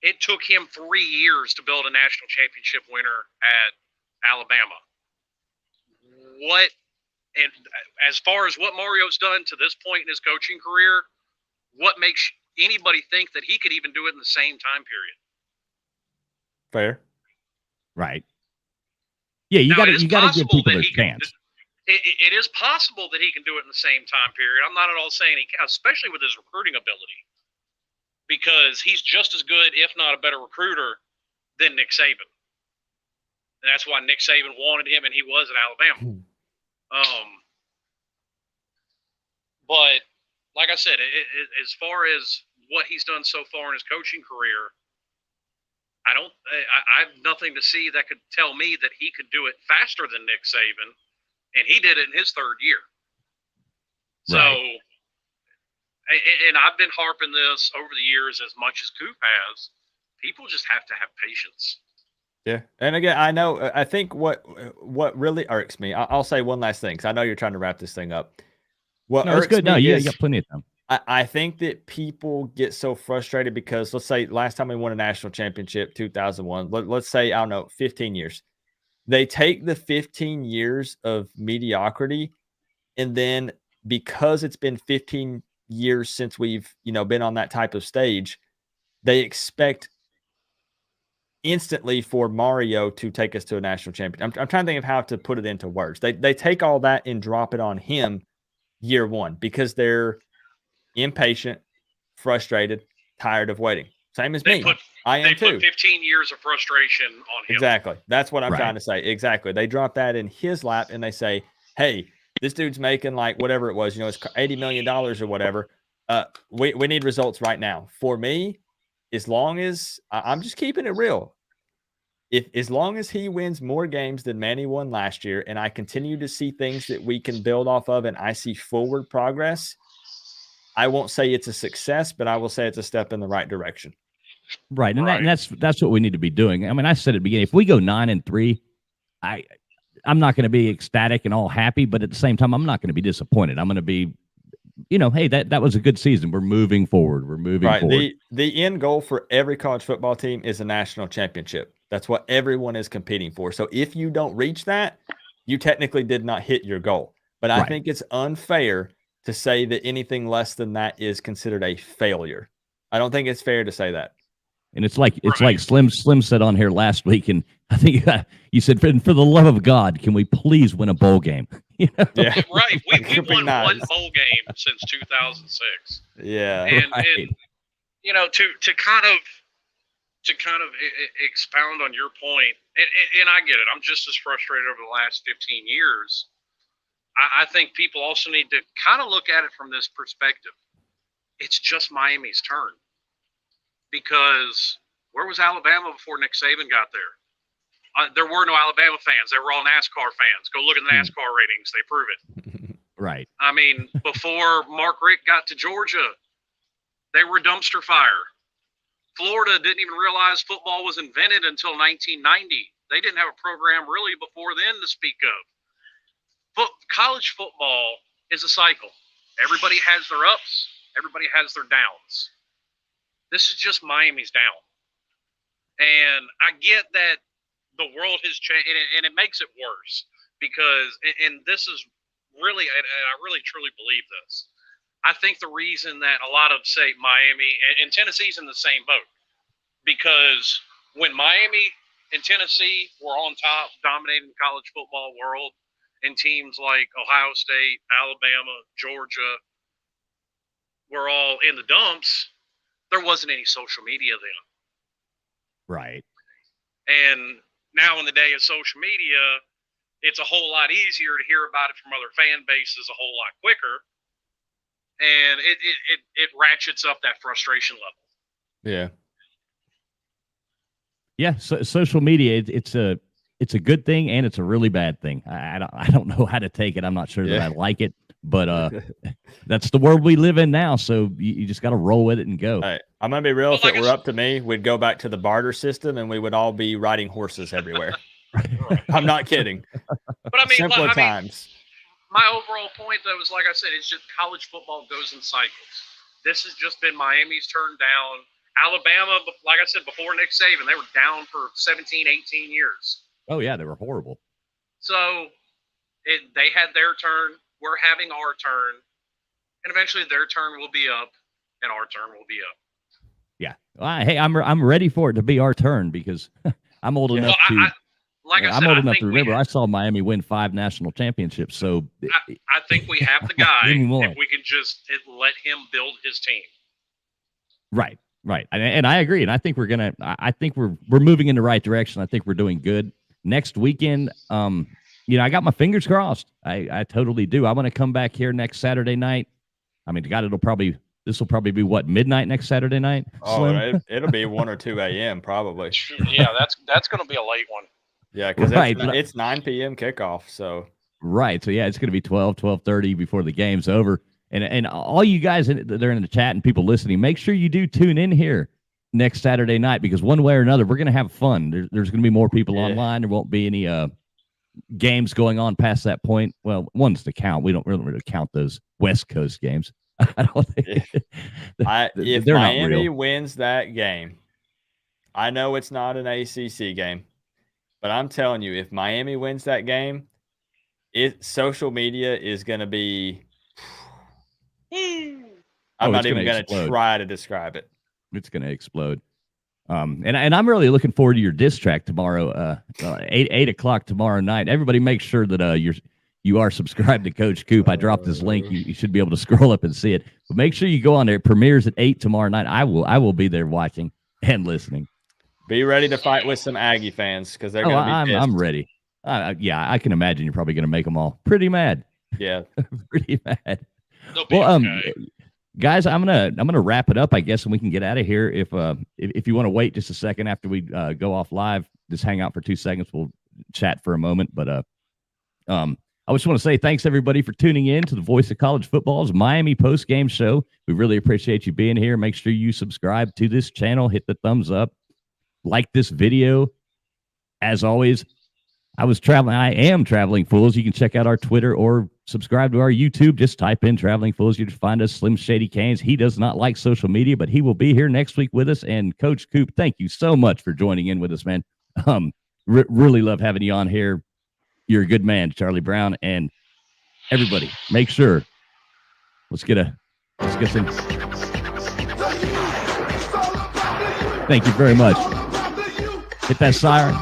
B: It took him 3 years to build a national championship winner at Alabama. And as far as what Mario's done to this point in his coaching career, what makes anybody think that he could even do it in the same time period?
C: Fair.
A: Right. Yeah, you got to give people a chance.
B: It is possible that he can do it in the same time period. I'm not at all saying he can, especially with his recruiting ability, because he's just as good, if not a better recruiter than Nick Saban. And that's why Nick Saban wanted him, and he was at Alabama. But like I said, as far as what he's done so far in his coaching career, I have nothing to see that could tell me that he could do it faster than Nick Saban, and he did it in his 3rd year. So, right. And I've been harping this over the years as much as Coop has. People just have to have patience.
C: Yeah, and again, I think what really irks me, I'll say one last thing, because I know you're trying to wrap this thing up. What irks
A: good.
C: me
A: you got plenty of time.
C: I think that people get so frustrated because, let's say, last time we won a national championship, 2001, let's say, I don't know, 15 years. They take the 15 years of mediocrity, and then because it's been 15 years since we've, been on that type of stage, they expect instantly for Mario to take us to a national champion. I'm trying to think of how to put it into words. They take all that and drop it on him year one because they're impatient, frustrated, tired of waiting. Same as me. I am too.
B: They put 15 years of frustration on him.
C: Exactly. That's what I'm trying to say. Exactly. They drop that in his lap and they say, hey, this dude's making like whatever it was, it's $80 million or whatever. We need results right now. For me, as long as I'm just keeping it real, as long as he wins more games than Manny won last year, and I continue to see things that we can build off of, and I see forward progress, I won't say it's a success, but I will say it's a step in the right direction.
A: Right, and that's what we need to be doing. I mean, I said at the beginning, if we go 9-3, I'm not going to be ecstatic and all happy, but at the same time, I'm not going to be disappointed. I'm going to be, hey, that was a good season. We're moving forward. We're moving forward.
C: The end goal for every college football team is a national championship. That's what everyone is competing for. So if you don't reach that, you technically did not hit your goal. But I think it's unfair to say that anything less than that is considered a failure. I don't think it's fair to say that.
A: And it's like Slim said on here last week, and I think you said, for the love of God, can we please win a bowl game?
B: Yeah, right. We won one bowl game since 2006.
C: Yeah,
B: and to kind of expound on your point, and I get it. I'm just as frustrated over the last 15 years. I think people also need to kind of look at it from this perspective. It's just Miami's turn. Because where was Alabama before Nick Saban got there? There were no Alabama fans. They were all NASCAR fans. Go look at the NASCAR ratings. They prove it.
A: Right.
B: I mean, before Mark Richt got to Georgia, they were a dumpster fire. Florida didn't even realize football was invented until 1990. They didn't have a program really before then to speak of. College football is a cycle. Everybody has their ups. Everybody has their downs. This is just Miami's down. And I get that the world has changed, and it makes it worse because, and this is really, and I really truly believe this, I think the reason that a lot of, say, Miami, and Tennessee's in the same boat, because when Miami and Tennessee were on top, dominating the college football world, and teams like Ohio State, Alabama, Georgia were all in the dumps, there wasn't any social media then.
A: Right.
B: And now in the day of social media, it's a whole lot easier to hear about it from other fan bases a whole lot quicker. And it ratchets up that frustration level.
C: Yeah.
A: Yeah. So social media, it's a good thing and it's a really bad thing. I don't know how to take it. I'm not sure that I like it. But that's the world we live in now, so you just got to roll with it and go.
C: Right. I'm going to be real. If it were up to me, we'd go back to the barter system, and we would all be riding horses everywhere. I'm not kidding.
B: But I mean,
C: simpler times.
B: My overall point, though, is like I said, it's just college football goes in cycles. This has just been Miami's turn down. Alabama, like I said, before Nick Saban, they were down for 17, 18 years.
A: Oh, yeah, they were horrible.
B: So they had their turn. We're having our turn, and eventually their turn will be up, and our turn will be up.
A: Yeah. Well, hey, I'm ready for it to be our turn because I'm old enough to. I'm old enough to remember. I saw Miami win 5 national championships. So
B: I think we have the guy if we can just let him build his team.
A: Right. And I agree. And I think we're moving in the right direction. I think we're doing good. Next weekend, I got my fingers crossed. I totally do. I want to come back here next Saturday night. I mean, God, this will probably be what, midnight next Saturday night?
C: Oh, it'll be 1 or 2 a.m. probably.
B: Yeah, that's going to be a late one.
C: Yeah, because it's 9 p.m. kickoff. So
A: right. So yeah, it's going to be 12:30 before the game's over. And all you guys that are in the chat and people listening, make sure you do tune in here next Saturday night because one way or another, we're going to have fun. There's going to be more people online. There won't be any games going on past that point. Well, one's to count. We don't really count those West Coast games. I don't think
C: if Miami wins that game, I know it's not an ACC game, but I'm telling you, if Miami wins that game, social media is going to be. I'm not even going to try to describe it.
A: It's going to explode. And I'm really looking forward to your diss track tomorrow, 8 o'clock tomorrow night. Everybody make sure that you are subscribed to Coach Coop. I dropped this link. You should be able to scroll up and see it. But make sure you go on there. It premieres at 8 tomorrow night. I will be there watching and listening.
C: Be ready to fight with some Aggie fans because they're going to be pissed.
A: I'm ready. Yeah, I can imagine you're probably going to make them all pretty mad.
C: Yeah.
A: Pretty mad.
B: Well,
A: guys, I'm gonna wrap it up, I guess, and we can get out of here. If you want to wait just a second after we go off live, just hang out for 2 seconds. We'll chat for a moment. But I just want to say thanks everybody for tuning in to the Voice of College Football's Miami Postgame Show. We really appreciate you being here. Make sure you subscribe to this channel, hit the thumbs up, like this video. As always, I am Traveling Fools. You can check out our Twitter or subscribe to our YouTube. Just type in Traveling Fools. You just find us, Slim Shady Canes. He does not like social media, but he will be here next week with us. And Coach Coop, thank you so much for joining in with us, man. Really love having you on here. You're a good man, Charlie Brown. And everybody, make sure. Let's get some. Thank you very much. Hit that siren.